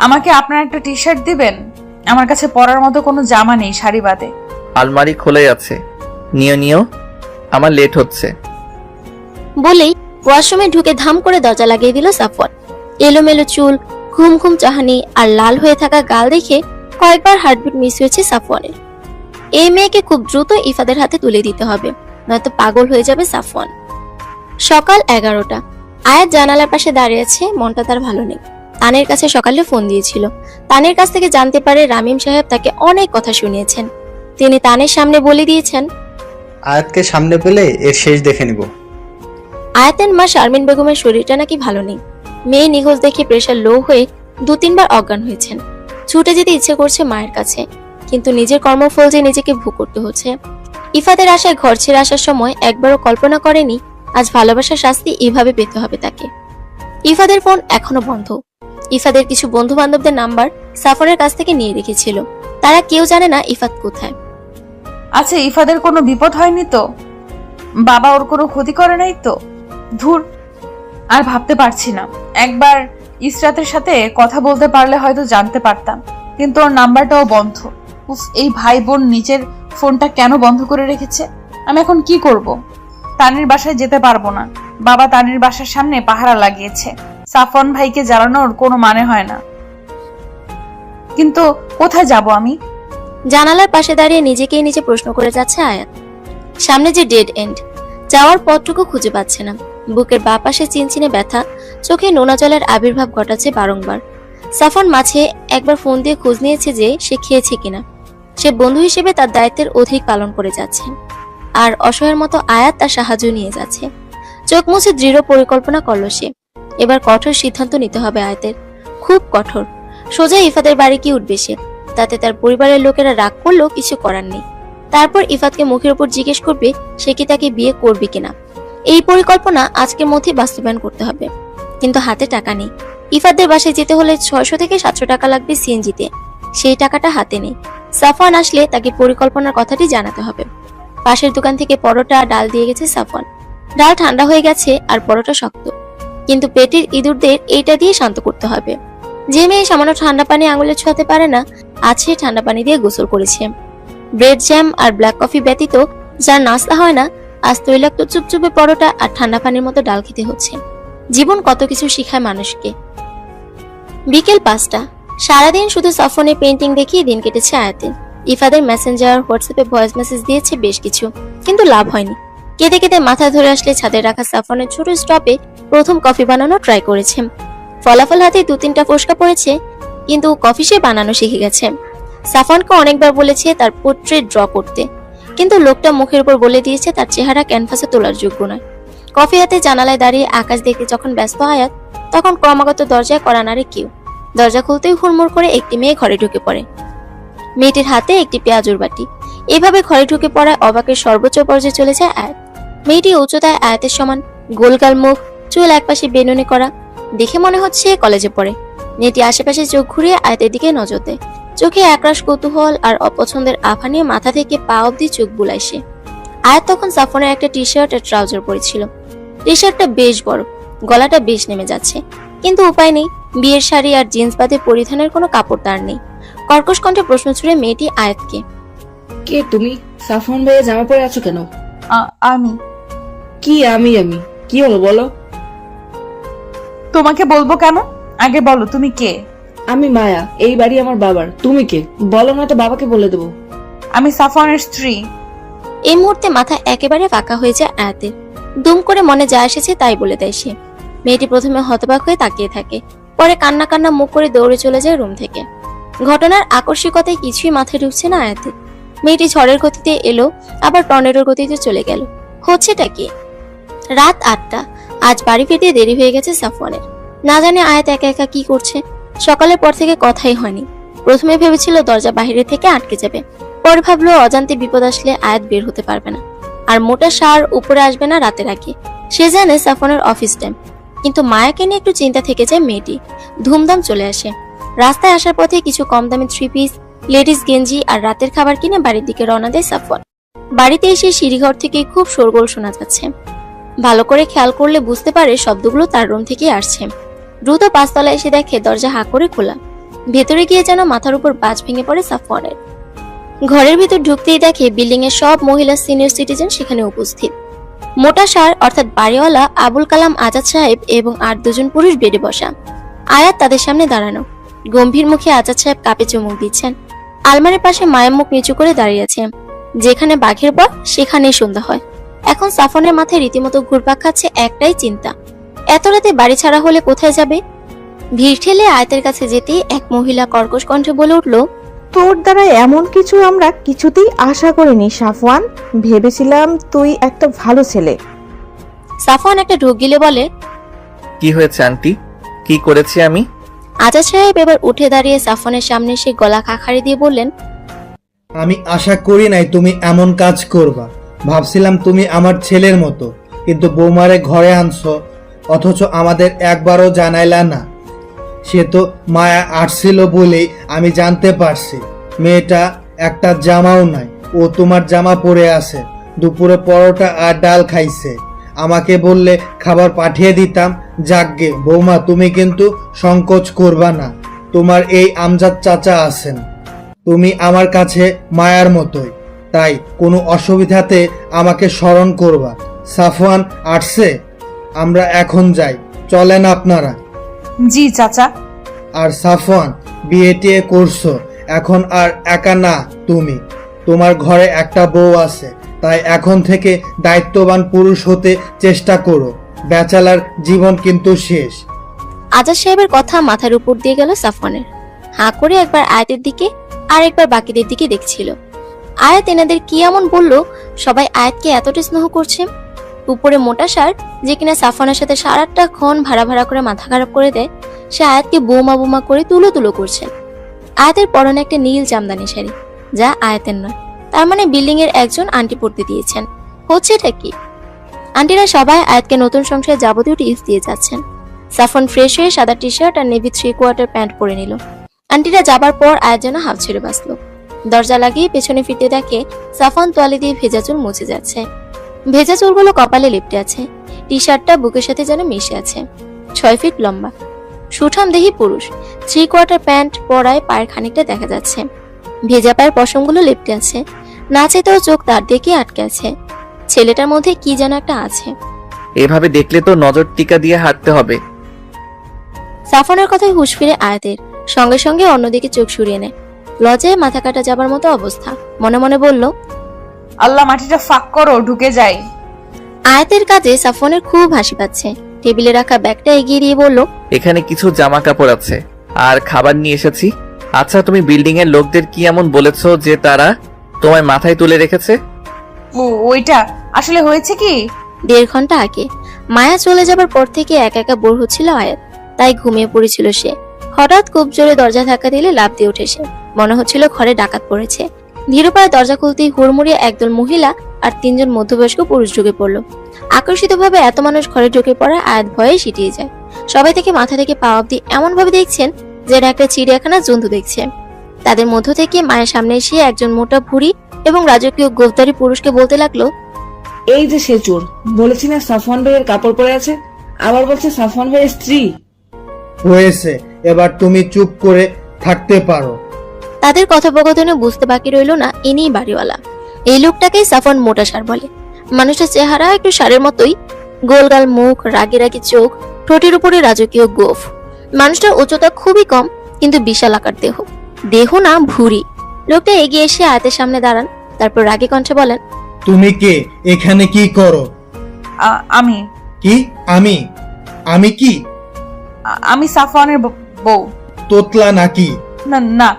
আমাকে আপনার একটা টি শার্ট দিবেন? আমার কাছে পরার মতো কোনো জামা নেই শাড়ি বাদে। আলমারি খোলাই আছে, নিও নিও, আমার লেট হচ্ছে। বলেই ওয়াশরুমে ঢুকে ধাম করে দরজা লাগিয়ে দিল সাফওয়ান। এলোমেলো চুল, ঘুম ঘুম চাহানি আর লাল হয়ে থাকা গাল দেখে কয়েকবার হার্টবিট মিস হয়েছে সাফওয়ানের। এই মেয়েকে খুব দ্রুত ইফাদের হাতে তুলে দিতে হবে, নয়তো পাগল হয়ে যাবে সাফওয়ান। সকাল 11টা। আয়াত জানালার পাশে দাঁড়িয়ে আছে, মনটা তার ভালো নেই। তানের কাছে সকালে ফোন দিয়েছিল। তানের কাছ থেকে জানতে পারে রামিম সাহেব তাকে অনেক কথা শুনিয়েছেন। তিনি তানের সামনে বলে দিয়েছেন আয়াতকে সামনে পেলে এর শেষ দেখে নিব। আয়াতের মা শারমিন বেগমের শরীরটা নাকি ভালো নেই। মেয়ে নিখোঁজ দেখে প্রেশার লো হয়ে 2-3 বার অজ্ঞান হয়েছেন। ছুটে যেতে ইচ্ছে করছে মায়ের কাছে, কিন্তু নিজের কর্মফল যে নিজেকে ভোগ করতে হচ্ছে। ইফাদের আশায় ঘর ছেড়ে আসার সময় একবারও কল্পনা করেনি আজ ভালোবাসার শাস্তি এভাবে পেতে হবে তাকে। ইফাদের ফোন এখনো বন্ধ। ইফাদের কিছু বন্ধু বান্ধবদের নাম্বার সাফনের কাছ থেকে নিয়ে রেখেছিল। তারা কেউ জানে না ইফাত কোথায়। আচ্ছা, ইফাদের কোনো বিপদ হয়নি তো? বাবা ওর কোনো ক্ষতি করে নাই তো? ধুর, আর ভাবতে পারছি না। একবার ইসরাতের সাথে কথা বলতে পারলে হয়তো জানতে পারতাম, কিন্তু ওর নাম্বারটাও বন্ধ। উফ, এই ভাই বোন নিজের ফোনটা কেন বন্ধ করে রেখেছে? আমি এখন কি করব? তানির বাসায় যেতে পারবো না। বাবা তানির বাসার সামনে পাহারা লাগিয়েছে। সাফন ভাইকে জ্বালানোর কোনো মানে হয় না। কিন্তু কোথায় যাব আমি? জানালার পাশে দাঁড়িয়ে নিজেকেই নিজে প্রশ্ন করে যাচ্ছে আয়াত। সামনে যে ডেড এন্ড, যাওয়ার পথটুকু খুঁজে পাচ্ছে না। বুকের বাঁ পাশে চিনচিনে ব্যথা, চোখে নোনা জলের আবির্ভাব ঘটাচ্ছে বারংবার। সাফন মাঝে একবার ফোন দিয়ে খোঁজ নিয়েছে যে সে খেয়েছে কিনা। সে বন্ধু হিসেবে তার দায়িত্বের অধিক পালন করে যাচ্ছে, আর অসহায়ের মতো আয়াত তার সাহায্য নিয়ে যাচ্ছে। চোখ মুছে দৃঢ় পরিকল্পনা করলো সে। এবার কঠোর সিদ্ধান্ত নিতে হবে আয়াতের, খুব কঠোর। সোজা ইফাদের বাড়ি কি উঠবে সে, তাতে তার পরিবারের লোকেরা রাগ করলেও কিছু করার নেই। তারপর ইফাতকে মুখের উপর জিজ্ঞেস করবে সে কি তাকে বিয়ে করবে কিনা। এই পরিকল্পনা আজকের মধ্যে বাস্তবায়ন করতে হবে, কিন্তু হাতে টাকা নেই। ইফাতদের বাসায় যেতে হলে 600 থেকে 700 টাকা লাগবে সিএনজিতে। সেই টাকাটা হাতে নেই। সাফওয়ান আসলে তাকে পরিকল্পনার কথাটি জানাতে হবে। পাশের দোকান থেকে পরোটা ডাল দিয়ে গেছে সাফওয়ান। ডাল ঠান্ডা হয়ে গেছে আর পরোটা শক্ত, কিন্তু পেটের ইঁদুরদের এইটা দিয়ে শান্ত করতে হবে। যে মেয়ে সামান্য ঠান্ডা পানি আঙুলে ছোঁয়াতে পারে না, আজ সে ঠান্ডা পানি দিয়ে গোসল করেছে। ব্রেড জ্যাম আর ব্ল্যাক কফি ব্যতীত যার নাস্তা হয় না, আজ তৈলাক্ত চুপচুপে পরোটা আর ঠান্ডা পানির মতো ডাল খেতে হচ্ছে। জীবন কত কিছু শিখায় মানুষকে। বিকেল 5টা। সারাদিন শুধু সাফনে পেন্টিং দেখিয়ে দিন কেটেছে আয়াতে। ইফাদের মেসেঞ্জার, হোয়াটসঅ্যাপে ভয়েস মেসেজ দিয়েছে বেশ কিছু, কিন্তু লাভ হয়নি। কেঁদে কেঁদে মাথা ধরে আসলে ছাদে রাখা সাফনের ছোট স্টপে প্রথম কফি বানানো ট্রাই করেছে। ফলাফল হাতে 2-3টা ফোসকা পড়েছে, কিন্তু কফি সে বানানো শিখে গেছে। সাফনকে অনেকবার বলেছে তার পোর্ট্রেট ড্র করতে, কিন্তু লোকটা মুখের উপর বলে দিয়েছে তার চেহারা ক্যানভাসে তোলার যোগ্য নয়। কফি হাতে জানালায় দাঁড়িয়ে আকাশ দেখতে যখন ব্যস্ত আয়াত, তখন ক্রমাগত দরজায় কড়া নাড়ে কেউ। দরজা খুলতেই হুড়মুড় করে একটি মেয়ে ঘরে ঢুকে পড়ে। মেয়েটির হাতে একটি পেঁয়াজুর বাটি। এভাবে ঘরে ঢুকে পড়ায় অবাকের সর্বোচ্চ পর্যায়ে চলে যায় আয়াত। মেয়েটি উচ্চতায় আয়াতের সমান, গোলগাল মুখ, চুল একপাশে বেনুনি করা, দেখে মনে হচ্ছে কলেজে পড়ে। মেয়েটি আশেপাশে চোখ ঘুরিয়ে আয়াতের দিকে নজর দেয়। চোখে একরাশ কৌতূহল আর অপছন্দের আভা নিয়ে মাথা থেকে পা অব্দি চোখ বুলায় সে। আয়াত তখন সাফনের একটা টি শার্ট আর ট্রাউজার পরেছিল। টি শার্টটা বেশ বড়, গলাটা বেশ নেমে যাচ্ছে, কিন্তু উপায় নেই। বিয়ের শাড়ি আর জিন্স বাদে পরিধানের কোনো কাপড় তার নেই। কর্কশ কণ্ঠে প্রশ্ন ছুড়ে মেয়েটি আয়াতকে, কে তুমি? সাফন ভাইয়া জামা পরে আছো কেন? আমি আমি কি হলো বলো? তোমাকে বলবো কেন? আগে বলো তুমি কে? আমি মায়া, এই বাড়ি আমার বাবার। তুমি কে বলো, না তো বাবাকে বলে দেবো। আমি সাফনের স্ত্রী। এই মুহূর্তে মাথা একেবারে ফাঁকা হয়ে যায় আয়াতের। দুম করে মনে যা এসেছে তাই বলে দেয় সে। মেয়েটি প্রথমে হতবাক হয়ে তাকিয়ে থাকে, পরে কান্না কান্না মুখ করে দৌড়ে চলে যায় রুম থেকে। ঘটনার আকস্মিকতায় কিছুই মাথায় ঢুকছে না আয়াতের। মেয়েটি ঝড়ের গতিতে এলো, আবার টর্নেডোর গতিতে চলে গেল। হচ্ছেটা কি? রাত 8টা। আজ বাড়ি ফিরতে দেরি হয়ে গেছে সাফওয়ানের। না জানে আয়াত একা একা কি করছে। সকালের পর থেকে কথাই হয়নি। প্রথমে ভেবেছিল দরজা বাইরে থেকে আটকে যাবে, পরে ভাবলো অজান্তে বিপদ আসলে আয়াত বের হতে পারবে না, আর মোটা সার উপরে আসবে না রাতের আগে। সে জানে সাফনের অফিস টাইম, কিন্তু মায়াকে নিয়ে একটু চিন্তা থেকে যায় মেয়েটি। ধুমধাম চলে আসে। রাস্তায় আসার পথে কিছু কম দামি 3 পিস, লেডিস গেঞ্জি আর রাতের খাবার কিনে বাড়ির দিকে রওনা দেয় সাফওয়ান। বাড়িতে এসে সিঁড়িঘর থেকে খুব শোরগোল শোনা যাচ্ছে। ভালো করে খেয়াল করলে বুঝতে পারে শব্দগুলো তার রুম থেকে আসছে। দ্রুত 5 তলায় এসে দেখে দরজা হাঁ করে খোলা। ভেতরে গিয়ে যেন মাথার উপর বাজ ভেঙে পড়ে সাফওয়ানের। ঘরের ভিতর ঢুকতেই দেখে বিল্ডিং এর সব মহিলা সিনিয়র সিটিজেন সেখানে উপস্থিত। মোটা সার অর্থাৎ বাড়িওয়ালা আবুল কালাম আজাদ সাহেব এবং আর 2জন পুরুষ বেডে বসা। আয়াত তাদের সামনে দাঁড়ানো। গম্ভীর মুখে আজাদ সাহেব কাপে চুমুক দিচ্ছেন। আলমারির পাশে মায়ের মুখ নিচু করে দাঁড়িয়ে আছে। যেখানে বাঘের বর সেখানেই সন্ধ্যা হয়। এখন সাফনের মাথায় রীতিমতো ঘুরপাক খাচ্ছে একটাই চিন্তা, এত রাতে বাড়ি ছাড়া হলে কোথায় যাবে। ভিড় ঠেলে আয়াতের কাছে যেতেই এক মহিলা কর্কশ কণ্ঠে বলে উঠল, তোর দ্বারা এমন কিছু আমরা কিছুতেই আশা করিনি সাফওয়ান। ভেবেছিলাম তুই একটা ভালো ছেলে। সাফওয়ান একটা ঢোক গিলে বলে, কি হয়েছে আন্টি? কি করেছি আমি? আজাদ সাহেব এবার উঠে দাঁড়িয়ে সাফওয়ানের সামনে এসে গলা খাখারি দিয়ে বললেন, আমি আশা করি নাই তুমি এমন কাজ করবা। ভাবছিলাম তুমি আমার ছেলের মতো, কিন্তু বৌমারে ঘরে আনছো, অথচ আমাদের একবারও জানাইলা না। সে তো মায়া আসছিল বলেই আমি জানতে পারছি। মেয়েটা একটা জামাও নাই, ও তোমার জামা পরে আছে। দুপুরে পরোটা আর ডাল খাইছে। আমাকে বললে খাবার পাঠিয়ে দিতাম। যাকগে বৌমা, তুমি কিন্তু সংকোচ করবা না। তোমার এই আমজাদ চাচা আছেন, তুমি আমার কাছে মায়ার মতোই, তাই কোনো অসুবিধাতে আমাকে স্মরণ করবা। সাফওয়ান আসছে, আমরা এখন যাই, চলেন আপনারা। জি চাচা। আর সাফওয়ান, বিয়ে টিয়ে করছো, এখন আর একা না তুমি। তোমার ঘরে একটা বউ আছে, তাই এখন থেকে দায়িত্ববান পুরুষ হতে চেষ্টা করো। ব্যাচেলার জীবন কিন্তু শেষ। আজাদ সাহেবের কথা মাথার উপর দিয়ে গেল সাফওয়ানের। হাঁ করে একবার আয়াতের দিকে আর একবার বাকিদের দিকে দেখছিল। আয়াত এনাদের কি এমন বললো সবাই আয়াতকে এতটা স্নেহ করছে? উপরে মোটা শার্ট, যে কিনা সাফওয়ানের সাথে সারাটা ক্ষণ ভাড়া ভাড়া করে মাথা খারাপ করে দেয়, সে আয়াতকে বোমা বোমা করে তুলো তুলো করছে। আয়াতের পরনে একটা নীল জামদানি শাড়ি, যা আয়াতের নয়। তার মানে বিল্ডিং এর একজন আন্টি পড়তে দিয়েছেন। হচ্ছে এটা কি? আন্টিরা সবাই আয়াতকে নতুন সংসারে যাবতীয় টিপস দিয়ে যাচ্ছেন। সাফওয়ান ফ্রেশ হয়ে সাদা টি শার্ট আর নেভি 3/4 প্যান্ট পরে নিল। আন্টিরা যাবার পর আয়াত যেন হাফ ছেড়ে বাঁচল। দরজা লাগিয়ে পেছনে ফিরতে দেখে সাফওয়ান তোয়ালে দিয়ে ভেজা চুল মুছে যাচ্ছে। ভেজা চুলগুলো কপালে লেপটে আছে। টি শার্টটা বুকের সাথে যেন মিশে আছে। 6 ফিট লম্বা, সুঠাম দেহি পুরুষ। 3/4 প্যান্ট পরায় পায়ের খানিকটা দেখা যাচ্ছে। ভেজা পায়ের পশমগুলো লেপটে আছে। না চাইতেও চোখ তার দিকে আটকে আছে। ছেলেটার মধ্যে কি যেন একটা আছে। এভাবে দেখলে তো নজর টিকা দিয়ে হাঁটতে হবে। সাফওয়ানের কথায় হুঁশ ফিরে আয়াতের, সঙ্গে সঙ্গে অন্যদিকে চোখ সরিয়ে নেয়। লজ্জায় মাথা কাটা যাবার মতো অবস্থা। মনে মনে বলল, আল্লাহ, মাটিটা ফাঁক করো, ঢুকে যাই। আয়াতের কাজে সাফওয়ানের খুব হাসি পাচ্ছে। টেবিলে রাখা ব্যাগটা এগিয়ে দিয়ে বলল, এখানে কিছু জামা কাপড় আছে আর খাবার নিয়ে এসেছি। আচ্ছা, তুমি বিল্ডিং এর লোকদের কি এমন বলেছো যে তারা তোমায় মাথায় তুলে রেখেছে? ওইটা আসলে হয়েছে কি, 1.5 ঘন্টা আগে মায়া চলে যাবার পর থেকে একা একা বোর হচ্ছিল আয়াত, তাই ঘুমিয়ে পড়েছিল সে। হঠাৎ খুব জোরে দরজা ধাক্কা দিলে লাফ দিয়ে উঠে সে। মনে হচ্ছিল ঘরে ডাকাত পড়েছে। ধীর পায়ে দরজা খুলতেই হুড়মুড়িয়ে একদল মহিলা আর 3 জন মধ্যবয়স্ক পুরুষ ঢুকে পড়ল। আকর্ষিতভাবে এত মানুষ ঘরে ঢুকে পড়া আয়াত ভয়ে সিটিয়ে যায়। সবাই থেকে মাথা থেকে পা অব্দি এমন ভাবে দেখছেন যেন একটা চিড়িয়াখানা জন্তু দেখছে। তাদের মধ্য থেকে মায়ের সামনে এসে একজন মোটা ভুঁড়ি এবং রাজকীয় গোফদারি পুরুষকে বলতে লাগলো, এই যে সে চোর, বলেছি না সাফওয়ান ভাইয়ের কাপড় পরে আছে, আবার বলছে সাফওয়ান ভাইয়ের স্ত্রী। হয়েছে, এবার তুমি চুপ করে থাকতে পারো। তাদের কথোপকথনে বুঝতে বাকি রইল না ইনিই বাড়িওয়ালা। এই লোকটাকেই সাফওয়ান মোটা সার বলে। মানুষটার চেহারা একটু সারের মতোই, গোলগাল মুখ, রাগি রাগি চোখ, ঠোঁটের উপরে রাজকীয় গোফ। মানুষটার উচ্চতা খুবই কম, কিন্তু বিশাল আকার দেহ। দেহ না, ভুঁড়ি। লোকটা এগিয়ে এসে আয়াতের সামনে দাঁড়ান, তারপর রাগী কণ্ঠে বলেন, তুমি কে? এখানে কি করো? আমি কি? আমি? আমি কি? আমি সাফওয়ানের বউ। তোতলা নাকি? না না,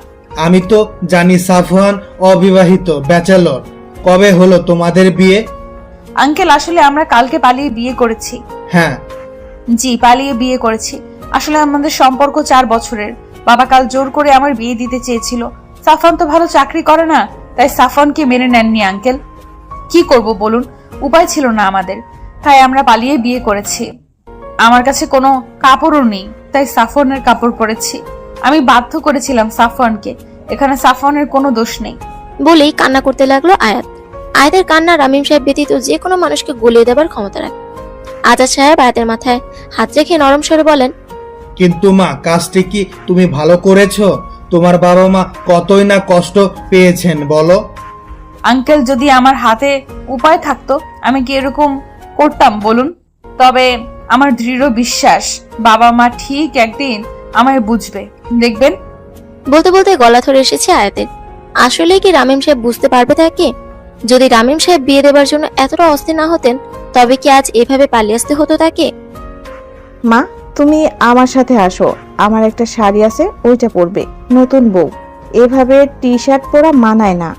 আমি তো জানি সাফওয়ান অবিবাহিত, ব্যাচেলর। কবে হলো তোমাদের বিয়ে? আঙ্কেল, আসলে আমরা কালকে পালিয়ে বিয়ে করেছি। হ্যাঁ। জি, পালিয়ে বিয়ে করেছি। আসলে আমাদের সম্পর্ক 4 বছরের। বাবা কাল জোর করে আমার বিয়ে দিতে চেয়েছিল। সাফওয়ান তো ভালো চাকরি করে না, তাই সাফওয়ানকে মেনে নেননি আঙ্কেল। কি করব বলুন, উপায় ছিল না আমাদের, তাই আমরা পালিয়ে বিয়ে করেছি। আমার কাছে কোনো কাপড়ও নেই, তাই সাফওয়ানের কাপড় পরেছি। আমি বাধ্য করেছিলাম সাফওয়ানকে, এখানে সাফওয়ানের কোনো দোষ নেই। বলেই কান্না করতে লাগলো আয়াত। আয়াতের কান্না রামিম সাহেব ব্যতীত যে কোনো মানুষকে গলিয়ে দেবার ক্ষমতা রাখে। আজাদ সাহেব আয়াতের মাথায় হাত রেখে নরম স্বরে বলেন, কিন্তু মা, কাজটি কি তুমি ভালো করেছো? তোমার বাবা মা কতই না কষ্ট পেয়েছেন বলো। আঙ্কেল, যদি আমার হাতে উপায় থাকতো আমি কি এরকম করতাম বলুন? তবে আমার দৃঢ় বিশ্বাস বাবা মা ঠিক একদিন আমায় বুঝবে, দেখবেন। বলতে বলতে গলা ধরে এসেছে আয়াতের। আসলে কি রামিম সাহেব বুঝতে পারবে তাকে? যদি রামিম সাহেব বিয়ে দেবার জন্য এতটা অস্থির না হতেন, তবে কি আজ এভাবে পালিয়ে আসতে হতো তাকে? মা, তুমি আমার সাথে আসো। আমার একটা শাড়ি আছে, ওইটা পরবে। নতুন বউ এভাবে টি শার্ট পরা মানায় না।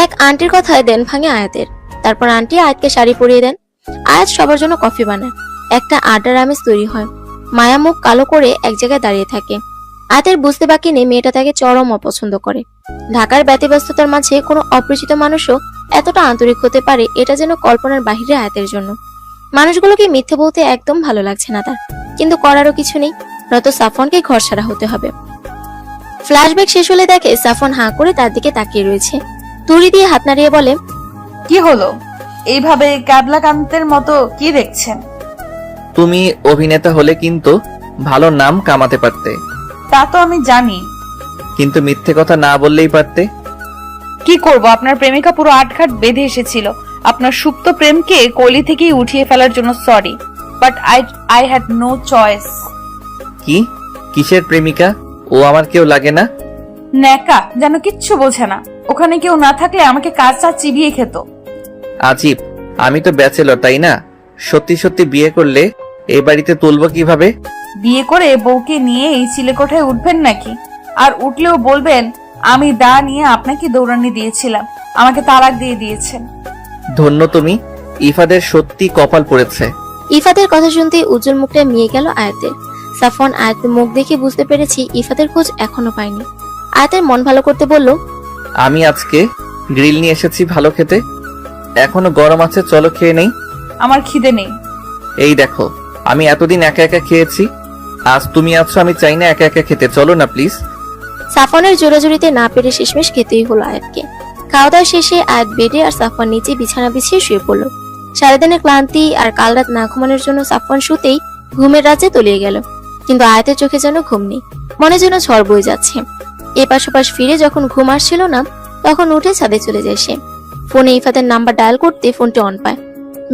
এক আন্টির কথায় দেন ভাঙে আয়াতের। তারপর আন্টি আয়াতকে শাড়ি পরিয়ে দেন। আয়াত সবার জন্য কফি বানায়। একটা আড্ডার আমেজ তৈরি হয়। মায়া মুখ কালো করে এক জায়গায় দাঁড়িয়ে থাকে। আয়াতের বুঝতে বাকি নেই মেয়েটা তাকে চরম অপছন্দ করে। ঢাকার ব্যতিব্যস্ততার মাঝে কোনো অপরিচিত মানুষও এতটা আন্তরিক হতে পারে, এটা যেন কল্পনার বাহিরে আয়াতের জন্য। মানুষগুলোকে মিথ্যে বলতে একদম ভালো লাগছে না তার, কিন্তু করারও কিছু নেই, নয়তো সাফওয়ানকে ঘর ছাড়া হতে হবে। ফ্ল্যাশব্যাক শেষ হলে দেখে সাফওয়ান হাঁ করে তার দিকে তাকিয়ে রয়েছে। তুড়ি দিয়ে হাত নাড়িয়ে বলে, কি হলো? এইভাবে ক্যাবলা কান্তের মতো কি দেখছেন? তুমি অভিনেতা হলে কিন্তু ভালো নাম কামাতে পারতে, তা তো আমি জানি। কিন্তু মিথ্যে কথা না বললেই পারতে। কি করব, আপনার প্রেমিকা পুরো আটঘাট বেঁধে এসেছিল আপনার সুপ্ত প্রেমকে কলি থেকেই উঠিয়ে ফেলার জন্য। Sorry, but I had no choice. কি? কিসের প্রেমিকা? ও আমার কেউ লাগে না? ন্যাকা যেন কিচ্ছু বোঝে না। ওখানে কেউ না থাকলে আমাকে কাজটা চিবিয়ে খেত। আজীব, আমি তো ব্যাচেলর, তাই না? সত্যি সত্যি বিয়ে করলে এই বাড়িতে তুলবো কিভাবে? বিয়ে করে বউকে নিয়ে এই চিলেকোঠায় উঠবেন নাকি? আর উঠলেও বলবেন আমি দা নিয়ে আপনাকে দৌড়ানি দিয়েছিলাম, আমাকে তালাক দিয়ে দিয়েছেন। ধন্য তুমি, ইফাদের সত্যি কপাল পড়েছে। ইফাদের কথা শুনতে উজ্জ্বল মুখটা মিয়ে গেল আয়াতের। সাফওয়ান আয়াতের মুখ দেখে বুঝতে পেরেছি ইফাদের খোঁজ এখনো পায়নি। আয়াতের মন ভালো করতে বলল, আমি আজকে গ্রিল নিয়ে এসেছি ভালো খেতে, এখনো গরম আছে, চলো খেয়ে নেই। আমার খিদে নেই। এই দেখো, আমি এতদিন একা একা খেয়েছি, আজ তুমি আছো, আমি চাই না একা একা খেতে, চলো না প্লিজ। সাফওয়ানের জোরাজুরিতে না পেরে শেষমেশ খেতেই হলো আয়াতকে। খাওয়া দাওয়া শেষে আয়াত বেডে আর সাফওয়ান নিচে বিছানা বিছিয়ে শুয়ে পড়ল। সারাদিনের ক্লান্তি আর কাল রাত না ঘুমানোর জন্য সাফওয়ান শুতেই ঘুমের রাজ্যে তলিয়ে গেল। কিন্তু আয়াতের চোখে যেন ঘুম নেই, মনে যেন ঝড় বয়ে যাচ্ছে। এপাশ ওপাশ ফিরে যখন ঘুম আসছিল না, তখন উঠে ছাদে চলে যায় সে। ফোনে ইফাদের নাম্বার ডায়াল করতে ফোনটি অন পায়।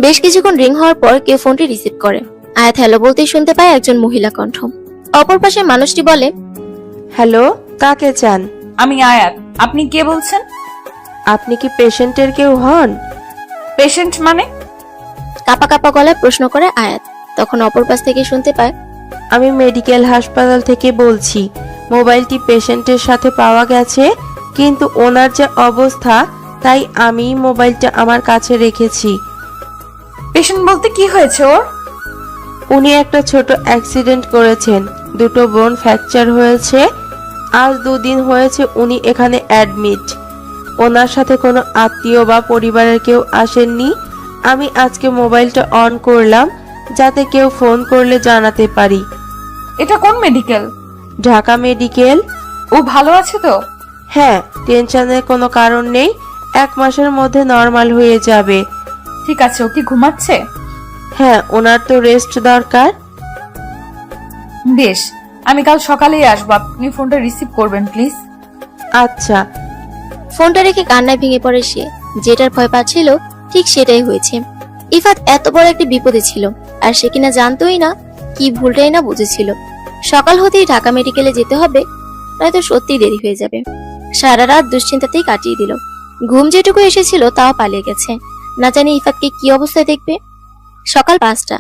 বেশ কিছুক্ষণ রিং হওয়ার পর কেউ ফোনটি রিসিভ করে। আয়াত হ্যালো বলতেই শুনতে পায় একজন মহিলা কণ্ঠ। অপর পাশে মানুষটি বলে, হ্যালো, কাকে চান? আমি আয়াত। আপনি কে বলছেন? আপনি কি পেশেন্টের কেউ হন? পেশেন্ট মানে? কাপা কাপা গলায় প্রশ্ন করে আয়াত। তখন অপর পাশ থেকে শুনতে পায়, আমি মেডিকেল হাসপাতাল থেকে বলছি। মোবাইলটি পেশেন্টের সাথে পাওয়া গেছে, কিন্তু ওনার যে অবস্থা, তাই আমি মোবাইলটা আমার কাছে রেখেছি। পেশেন্ট বলতে কি হয়েছে ওর? উনি একটা ছোট অ্যাক্সিডেন্ট করেছেন, দুটো বোন ফ্র্যাকচার হয়েছে। আজ 2 দিন হয়েছে উনি এখানে অ্যাডমিট। ওনার সাথে কোনো আত্মীয় বা পরিবারের কেউ আসেননি। আমি আজকে মোবাইলটা অন করলাম যাতে কেউ ফোন করলে জানাতে পারি। এটা কোন মেডিকেল? ঢাকা মেডিকেল। ও ভালো আছে তো? হ্যাঁ, টেনশনের কোনো কারণ নেই, 1 মাসের মধ্যে নর্মাল হয়ে যাবে। ঠিক আছে, ও কি ঘুমাচ্ছে? হ্যাঁ, ওনার তো রেস্ট দরকার। বেশ, আমি কাল সকালেই আসবো, আপনি ফোনটা রিসিভ করবেন প্লিজ। আচ্ছা। ফোনটা রেখে কান্নায় ভেঙে পড়ে সে। যেটার ভয় পাচ্ছিল ঠিক সেটাই হয়েছে। ইফাত এত বড় একটা বিপদে ছিল, আর সে কিনা জানতোই না, কি ভুলটাই না বুঝেছিল। সকাল হতেই ঢাকা মেডিকেলে যেতে হবে, নয়তো সত্যিই দেরি হয়ে যাবে। সারা রাত দুশ্চিন্তাতেই কাটিয়ে দিল। ঘুম যেটুকু এসেছিল তাও পালিয়ে গেছে। না জানি ইফাতকে কি অবস্থায় দেখবে। সকাল 5টা।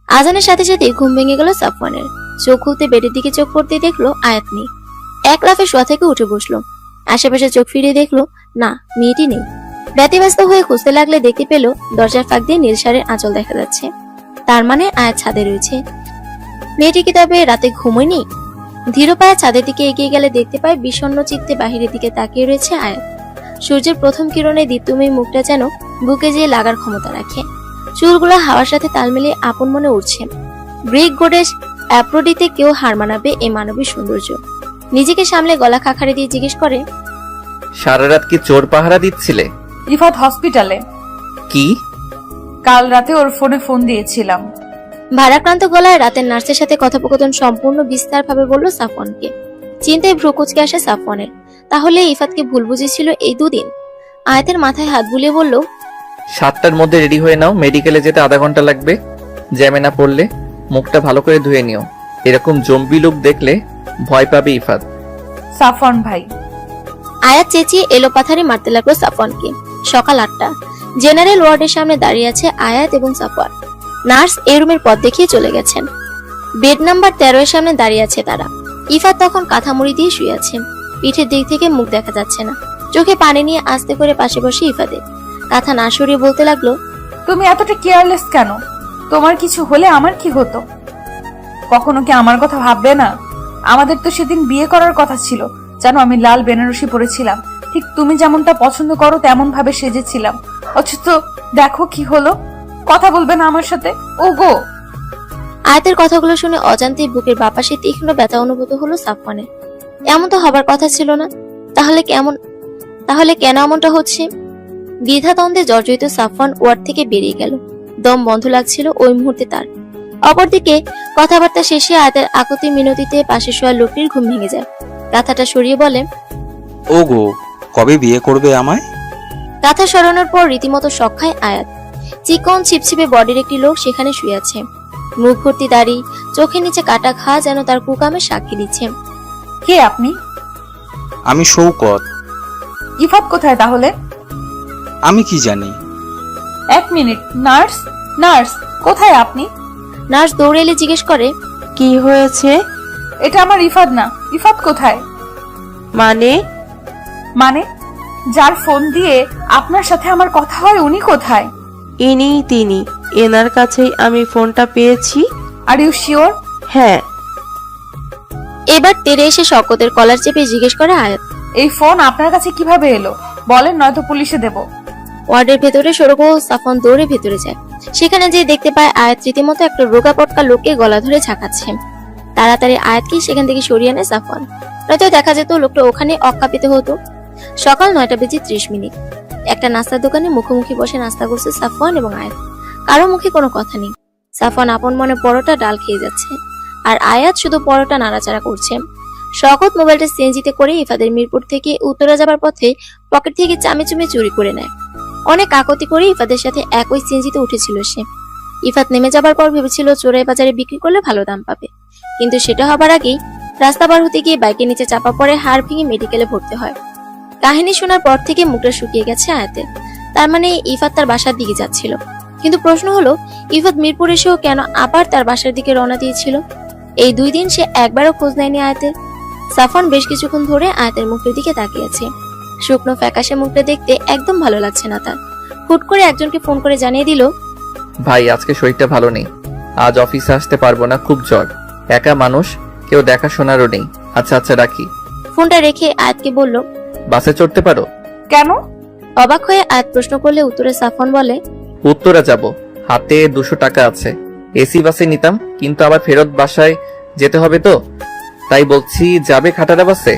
আজানের সাথে সাথে ঘুম ভেঙে গেল সাফওয়ানের। চোখ খুলতে বেডের দিকে চোখ পড়তে দেখলো আয়াত নেই। এক লাফে শোয়া থেকে উঠে বসলো। আশেপাশে চোখ ফিরিয়ে দেখলো না, মেয়েটি নেই। ব্যতিব্যস্ত হয়ে খুঁজতে লাগলে দেখতে পেল দরজার ফাঁক দিয়ে নীল শাড়ির আঁচল দেখা যাচ্ছে। তার মানে আয়াত ছাদে রয়েছে। মেয়েটি কি তবে রাতে ঘুমোয়নি? ধীর পায়ে ছাদের দিকে এগিয়ে গেলে দেখতে পায় বিষণ্ণ চিত্তে বাহিরের দিকে তাকিয়ে রয়েছে আয়াত। সূর্যের প্রথম কিরণে দীপ্তময়ী মুখটা যেন বুকে যেয়ে লাগার ক্ষমতা রাখে। চুলগুলো হাওয়ার সাথে তাল মিলিয়ে আপন মনে উঠছে। ব্রিক গোডেস অ্যাপ্রোডিতে কেউ হার মানাবে এই মানবীর সৌন্দর্য। নিজেকে সামলে গলা খাখারে দিয়ে জিজ্ঞেস করে, সারা রাত কি চোর পাহারা দিচ্ছিলে? ইফাত হসপিটালে। কি? কাল রাতে ওর ফোনে ফোন দিয়েছিলাম। ভারাক্রান্ত গলায় রাতের নার্সের সাথে কথোপকথন সম্পূর্ণ বিস্তারভাবে বলল সাফওয়ানকে। চিন্তায় ভ্রু কুঁচকে আসে সাফওয়ানের। তাহলে ইফাতকে ভুল বুঝেছিল এই 2 দিন। আয়াতের মাথায় হাত বুলিয়ে বলল, 7টার মধ্যে রেডি হয়ে নাও, মেডিকেলে যেতে আধা ঘন্টা লাগবে। জ্যামে না পড়লে মুখটা ভালো করে ধুয়ে নিও, এরকম জম্বি লুক দেখলে ভয় পাবে ইফাত। সাফওয়ান ভাই। আয়াত চেঁচিয়ে এলোপাথারি মারতে লাগলো সাফওয়ানকে। সকাল 8টা, জেনারেল ওয়ার্ডের সামনে দাঁড়িয়ে আছে আয়াত এবং সাফওয়ান। নার্স এই রুমের পথ দেখিয়ে চলে গেছেন। বেড নাম্বার 13 এর সামনে দাঁড়িয়ে আছে তারা। ইফাত তখন কাঁথা মুড়ি দিয়ে শুয়ে আছে, পিঠের দিক থেকে মুখ দেখা যাচ্ছে না। চোখে পানি নিয়ে আস্তে করে পাশে বসে ইফাদের কাঁথা না সরিয়ে বলতে লাগলো, তুমি এতটা কেয়ারলেস কেন? তোমার কিছু হলে আমার কি হতো? কখনো কি আমার কথা ভাববে না? আমাদের তো সেদিন বিয়ে করার কথা ছিল, জানো আমি লাল বেনারসি পরেছিলাম, ঠিক তুমি যেমনটা পছন্দ করো তেমন ভাবে সেজেছিলাম, অথচ দেখো কি হলো। কথা বলবে না আমার সাথে? ও গো। আয়াতের কথাগুলো শুনে অজান্তেই বুকের বাপাশে তীক্ষ্ণ ব্যথা অনুভূত হলো সাফওয়ানের। এমন তো হবার কথা ছিল না, তাহলে কেন এমনটা হচ্ছে? দ্বিধাদ্বন্দ্বে জর্জরিত সাফওয়ান ওয়ার্ড থেকে বেরিয়ে গেল। দম বন্ধ লাগছিল ওই মুহূর্তে তার। অপরদিকে কথাবার্তা শেষে আয়াতের আকুতি মিনতিতে পাশে শোয়া লোকটির ঘুম ভেঙে যায়। কাঁথাটা সরিয়ে বলে, ওগো, কবে বিয়ে করবে আমায়? কাঁথা সরানোর পর রীতিমতো শক খায় আয়াত। চিকন ছিপছিপে বডির একটি লোক সেখানে শুয়ে আছে, মুখ ভর্তি দাড়ি, চোখের নিচে কাটা ঘা যেন তার কুকামে সাক্ষী দিচ্ছে। কে আপনি? আমি শৌকত। ইফাত কোথায় তাহলে? আমি কি জানি? 1 মিনিট। নার্স, নার্স কোথায় আপনি? নার্স দৌড়ে এলে জিজ্ঞেস করে, কি হয়েছে? এটা আমার ইফাত না। ইফাত কোথায়? মানে যার ফোন দিয়ে আপনার সাথে আমার কথা হয় উনি কোথায়? ইনিই তিনি, এনার কাছেই আমি ফোনটা পেয়েছি। Are you sure? হ্যাঁ। এবার তেরে এসে শওকতের কলার চেপে জিজ্ঞেস করে আয়াত, এই ফোন আপনার কাছে কিভাবে এলো? বলেন, নয়তো পুলিশে দেব। ওয়ার্ডের ভেতরে সড়ক সাফওয়ান দৌড়ে ভেতরে যায়। সেখানে যে দেখতে পায় আয়াত রীতিমতো একটা রোগা পটকা লোককে গলা ধরে ঝাঁকাচ্ছে। তাড়াতাড়ি আয়াতকে সেখান থেকে সরিয়ে আনে সাফওয়ান, নয়তো দেখা যেত লোকটা ওখানে অক্কাপিত হতো। সকাল 9:30 একটা নাস্তার দোকানে মুখোমুখি বসে নাস্তা করছে সাফওয়ান এবং আয়াত। কারো মুখে কোনো কথা নেই। সাফওয়ান আপন মনে পরোটা ডাল খেয়ে যাচ্ছে, আর আয়াত শুধু পরোটা নাড়াচাড়া করছে। শওকত মোবাইলটা সিএনজিতে করে ইফাদের মিরপুর থেকে উত্তরা যাবার পথে পকেট থেকে চামে চুরি করে নেয়। অনেক কাকতি করে ইফাদের সাথে একই সিএনজিতে উঠেছিল সে। ইফাত নেমে যাবার পর ভেবেছিল চোরাই বাজারে বিক্রি করলে ভালো দাম পাবে, কিন্তু সেটা হবার আগেই রাস্তা পার হতে গিয়ে বাইকের নিচে চাপা পড়ে হাড় ভেঙে মেডিকেলে ভর্তি হয়। কাহিনী শোনার পর থেকে মুখটা শুকিয়ে গেছে আয়াতের। তার মানে ইফাত তার বাসার দিকে যাচ্ছিল। কিন্তু প্রশ্ন হলো, ইফাত মিরপুর এসেও কেন আবার তার বাসার দিকে রওনা দিয়েছিল? এই 2 দিন সে একবারও খোঁজ নেয়নি আয়াতের। সাফওয়ান বেশ কিছুক্ষণ ধরে আয়াতের মুখের দিকে তাকিয়েছে। শুকনো ফ্যাকাশে মুখটা দেখতে একদম ভালো লাগছে না তার। হুট করে একজনকে ফোন করে জানিয়ে দিল, ভাই আজকে শরীরটা ভালো নেই, আজ অফিসে আসতে পারবো না, খুব জ্বর, একা মানুষ, কেউ দেখাশোনারও নেই। আচ্ছা রাখি। ফোনটা রেখে আয়াতকে বলল, বাসে চড়তে পারো? কেন? অবাক হয়ে আয়াত প্রশ্ন করলে উত্তরে সাফওয়ান বলে, উত্তরা যাব, হাতে 200 টাকা আছে, এসি বাসে নিতাম, কিন্তু আবার ফেরত বাসায় যেতে হবে তো, তাই বলছি যাবে খাটারা বাসে?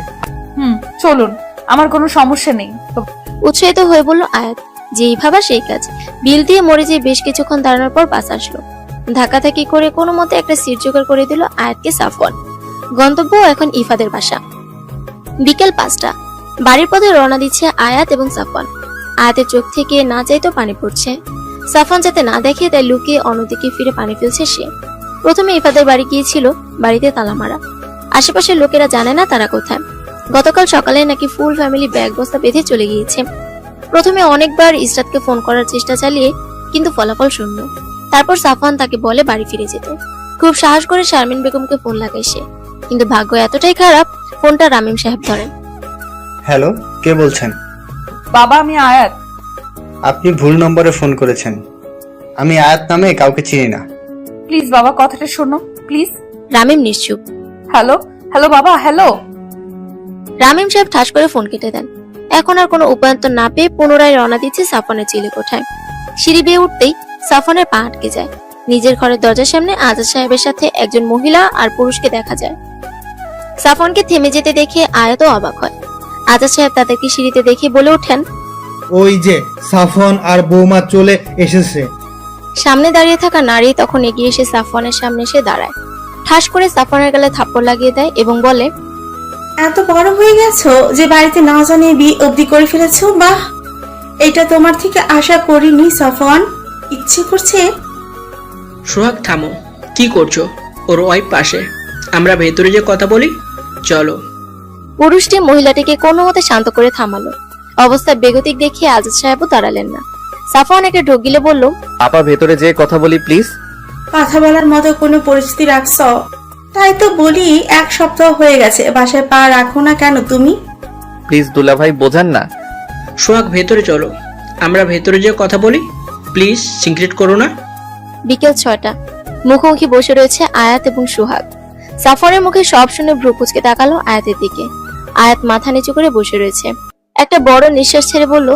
চলুন, আমার কোনো সমস্যা নেই। উৎসাহিত হয়ে বলল আয়াত। যেই ভাবা সেই কাজ। বিল দিয়ে মরে যেয়ে বেশ কিছুক্ষণ দাঁড়ানোর পর বাস আসলো। ধাক্কাধাক্কি করে কোনো মতে একটা সিট জোগাড় করে দিল আয়াতকে সাফওয়ান। গন্তব্য এখন ইফাদের বাসা। বিকেল 5টা, বাড়ির পথে রওনা দিচ্ছে আয়াত এবং সাফওয়ান। আয়াতের চোখ থেকে না চাইতো পানি পড়ছে। সাফওয়ান যাতে না দেখে তাই লুকিয়ে অন্যদিকে ফিরে পানি ফেলছে সে। প্রথমে ইফাদের বাড়ি গিয়েছিল, বাড়িতে তালা মারা। আশেপাশের লোকেরা জানে না তারা কোথায়। গতকাল সকালে নাকি ফুল ফ্যামিলি ব্যাগ বস্তা বেঁধে চলে গিয়েছে। প্রথমে অনেকবার ইসরাতকে ফোন করার চেষ্টা চালিয়ে কিন্তু ফলাফল শূন্য। তারপর সাফওয়ান তাকে বলে বাড়ি ফিরে যেতে। খুব সাহস করে শারমিন বেগমকে ফোন লাগায় সে, কিন্তু ভাগ্য এতটাই খারাপ, ফোনটা রামিম সাহেব ধরেন। হ্যালো, কে বলছেন? বাবা, আমি আয়াত। আপনি ভুল নম্বরে ফোন করেছেন। আমি আয়াত নামে কাউকে চিনি না। প্লিজ বাবা, কথাটা শোনো প্লিজ। রামিম নিশ্চুপ। হ্যালো হ্যালো বাবা, হ্যালো। রামিম সাহেব ঠাস করে ফোন কেটে দেন। এখন আর কোনো উপায়ন্তর না পেয়ে পুনরায় রওনা দিচ্ছে সাফওয়ানের চিলেকোঠায়। সিঁড়ি বেয়ে উঠতেই সাফওয়ানের পা আটকে যায়। নিজের ঘরের দরজার সামনে আজাদ সাহেবের সাথে একজন মহিলা আর পুরুষকে দেখা যায়। সাফওয়ানকে থেমে যেতে দেখে আয়াতও অবাক হয়। আজাদ সাহেব তাদেরকে সিঁড়িতে দেখে বলে ওঠেন, ওই যে সাফওয়ান আর বৌমা চলে এসেছে। সামনে দাঁড়িয়ে থাকা নারী তখন এগিয়ে এসে সাফওয়ানের সামনে এসে দাঁড়ায়। ঠাস করে সাফওয়ানের গালে থাপ্পড় লাগিয়ে দেয় এবং বলে, এত বড় হয়ে গেছো যে বাড়িতে না জানিয়ে বিয়ে অবধি করে ফেলেছো। বাহ, এটা তোমার থেকে আশা করিনি সাফওয়ান। ইচ্ছে করছে। সোহাগ, থামো, কি করছো? ওর ওয়াইফ পাশে, আমরা ভেতরে যে কথা বলি, চলো। পুরুষটি মহিলাটিকে কোনো মতে শান্ত করে থামালো। অবস্থা বেগতিক দেখিয়ে আজাদ সাহেবও দাঁড়ালেন না। সাফওয়ান একটা ঢোক গিলে বলল, আপা ভেতরে যেয়ে কথা বলি প্লিজ। কথা বলার মতো কোনো পরিস্থিতি রাখছ? তাই তো বলি, 1 সপ্তাহ হয়ে গেছে, বাসায় পা রাখো না কেন তুমি? প্লিজ দুলাভাই বোঝান না। সোহাগ ভেতরে চলো, আমরা ভেতরে যেয়ে কথা বলি, প্লিজ সিক্রেট করো না। বিকেল 6টা। মুখোমুখি বসে রয়েছে আয়াত এবং সোহাগ। সাফওয়ানের মুখে সব শুনে ভ্রু কুঁচকে তাকালো আয়াতের দিকে। আয়াত মাথা নিচু করে বসে রয়েছে। একটা বড় নিঃশ্বাস ছেড়ে বলল,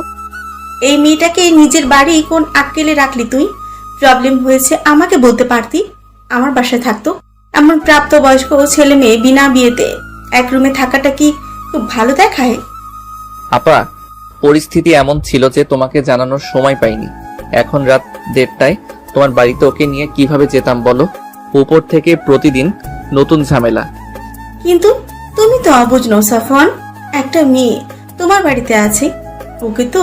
এই মেয়েটাকে নিজের বাড়ি কোন আক্কেলে রাখলি তুই? প্রবলেম হয়েছে আমাকে বলতে পারতি, আমার বাসায় থাকতো। এমন প্রাপ্তবয়স্ক ছেলে মেয়ে বিনা বিয়েতে এক রুমে থাকাটা কি খুব ভালো দেখায়? আপা পরিস্থিতি এমন ছিল যে তোমাকে জানানোর সময় পাইনি। এখন রাত 1:30টায় তোমার বাড়িতে ওকে নিয়ে কিভাবে যেতাম বলো? উপর থেকে প্রতিদিন নতুন ঝামেলা। কিন্তু তুমি তো অবুঝ নও সাফওয়ান, একটা মেয়ে তোমার বাড়িতে আছে, ওকে তো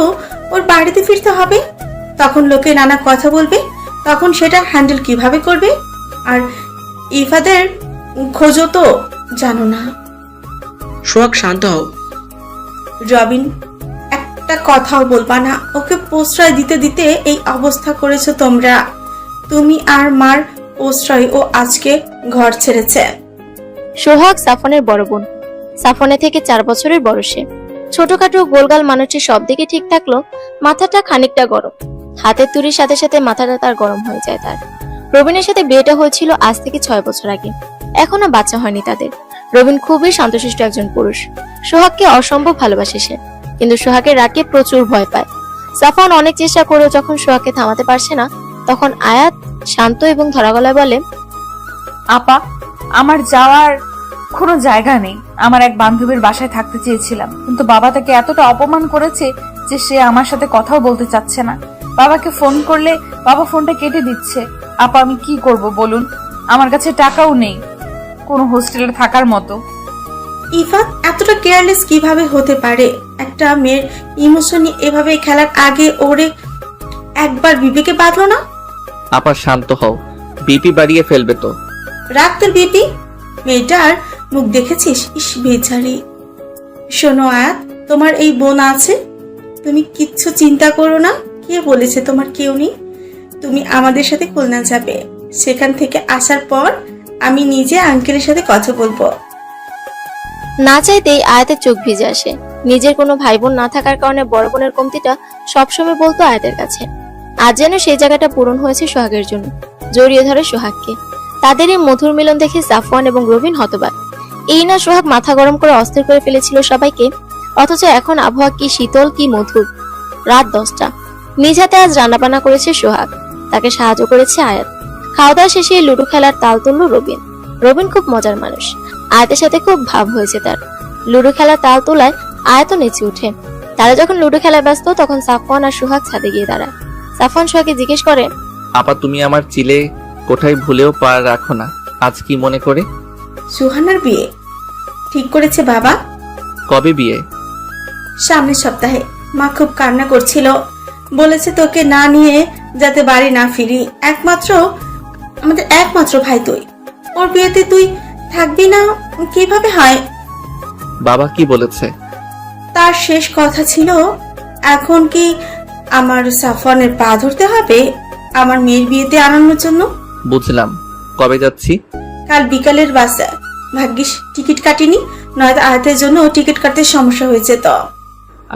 ওর বাড়িতে ফিরতে হবে। তখন লোকে নানা কথা বলবে, তখন সেটা হ্যান্ডেল কিভাবে করবে? আর ইফাদের খোঁজও তো জানো না। সোহাগ শান্ত হও। রবিন, একটা কথাও বলবা না। ওকে প্রশ্রয় দিতে দিতে এই অবস্থা করেছো তোমরা। তুমি আর মার প্রশ্রয় ও আজকে ঘর ছেড়েছে। সোহাগ সাফওয়ানের বড় বোন। সাফওয়ানের থেকে 4 বছরের বড় সে। ছোটখাটো গোলগাল মানুষের সব দিকে ঠিক থাকলো, মাথাটা খানিকটা গরম। হাতের তুড়ির সাথে সাথে মাথাটা তার গরম হয়ে যায় তার। রবিনের সাথে বিয়েটা হয়েছিল আজ থেকে 6 বছর আগে। এখনো বাচ্চা হয়নি তাদের। রবিন খুবই শান্তশিষ্ট একজন পুরুষ। সোহাগকে অসম্ভব ভালোবাসে সে, কিন্তু সোহাগের রাগকে প্রচুর ভয় পায়। সাফওয়ান অনেক চেষ্টা করেও যখন সোহাগকে থামাতে পারছে না, তখন আয়াত শান্ত এবং ধরা গলায় বলে, আপা, আমার যাওয়ার কোনো জায়গা নেই। আমার এক বান্ধবীর বাসায় থাকতে চেয়েছিলাম, কিন্তু বাবা তাকে এতটা অপমান করেছে যে সে আমার সাথে কথাও বলতে চাচ্ছে না। বাবাকে ফোন করলে বাবা ফোনটা কেটে দিচ্ছে। আপা, আমি কি করব বলুন? আমার কাছে টাকাও নেই কোনো হোস্টেলে থাকার মতো। ইফাত এতটা কেয়ারলেস কিভাবে হতে পারে? একটা মেয়ের ইমোশন এভাবে খেলার আগে ওরে একবার বিপিকে বাঁধলো না? আপা শান্ত হও, বিপি বাড়িয়ে ফেলবে তো। রাখ তোর বিপি। মেয়েটার মুখ দেখেছিস? ইস বেচারি। শোনো আয়াত, তোমার এই বোন আছে, তুমি কিচ্ছু চিন্তা করো না। কে বলেছে তোমার কেউ নেই? তুমি আমাদের সাথে খুলনা যাবে। সেখান থেকে আসার পর আমি নিজে আঙ্কেলের সাথে কথা বলবো। না চাইতেই আয়াতের চোখ ভিজে আসে। নিজের কোনো ভাই বোন না থাকার কারণে বড় বোনের কমতিটা সবসময় বলতো আয়াতের কাছে। আজ যেন সেই জায়গাটা পূরণ হয়েছে সোহাগের জন্য। জড়িয়ে ধরে সোহাগকে। তাদের এই মধুর মিলন দেখে সাফওয়ান এবং রবিন হতবাক। এই না সোহাগ মাথা গরম করে অস্থির করে ফেলেছিল সবাইকে, অথচ এখন আবহাওয়া কি শীতল কি মধুর। রাত 10টা। নিজ হাতে আজ রান্নাবান্না করেছে সোহাগ, তাকে সাহায্য করেছে আয়াত। খাওয়া দাওয়া শেষে লুডো খেলার তাল তুলল রবিন। রবিন খুব মজার মানুষ, আয়াতের সাথে খুব ভাব হয়েছে তার। লুডো খেলার তাল তোলায় আয়াতও নেচে উঠে। তারা যখন লুডো খেলায় ব্যস্ত, তখন সাফওয়ান আর সোহাগ ছাদে গিয়ে দাঁড়ায়। সাফওয়ান সোহাগকে জিজ্ঞেস করে, আপা তুমি আমার চিলে কোঠায় ভুলেও পা রাখো না, আজ কি মনে করে? সুহানার বিয়ে ঠিক করেছে বাবা। কবে বিয়ে? সামনের সপ্তাহে। মা খুব কান্না করছিল, বলেছে তোকে না নিয়ে যাতে বাড়ি না ফিরি। আমাদের একমাত্র ভাই তুই, ওর বিয়েতে তুই থাকবি না কিভাবে হয়? বাবা কি বলেছে? তার শেষ কথা ছিল, এখন কি আমার সাফওয়ানের পা ধরতে হবে আমার মেয়ের বিয়েতে আনানোর জন্য? বুঝলাম। কবে যাচ্ছি? কাল বিকালের বাসে। ভাগ্যিস টিকিট কাটিনি, নয়তো আয়াতের জন্য টিকিট কাটতে সমস্যা হয়েছে। তো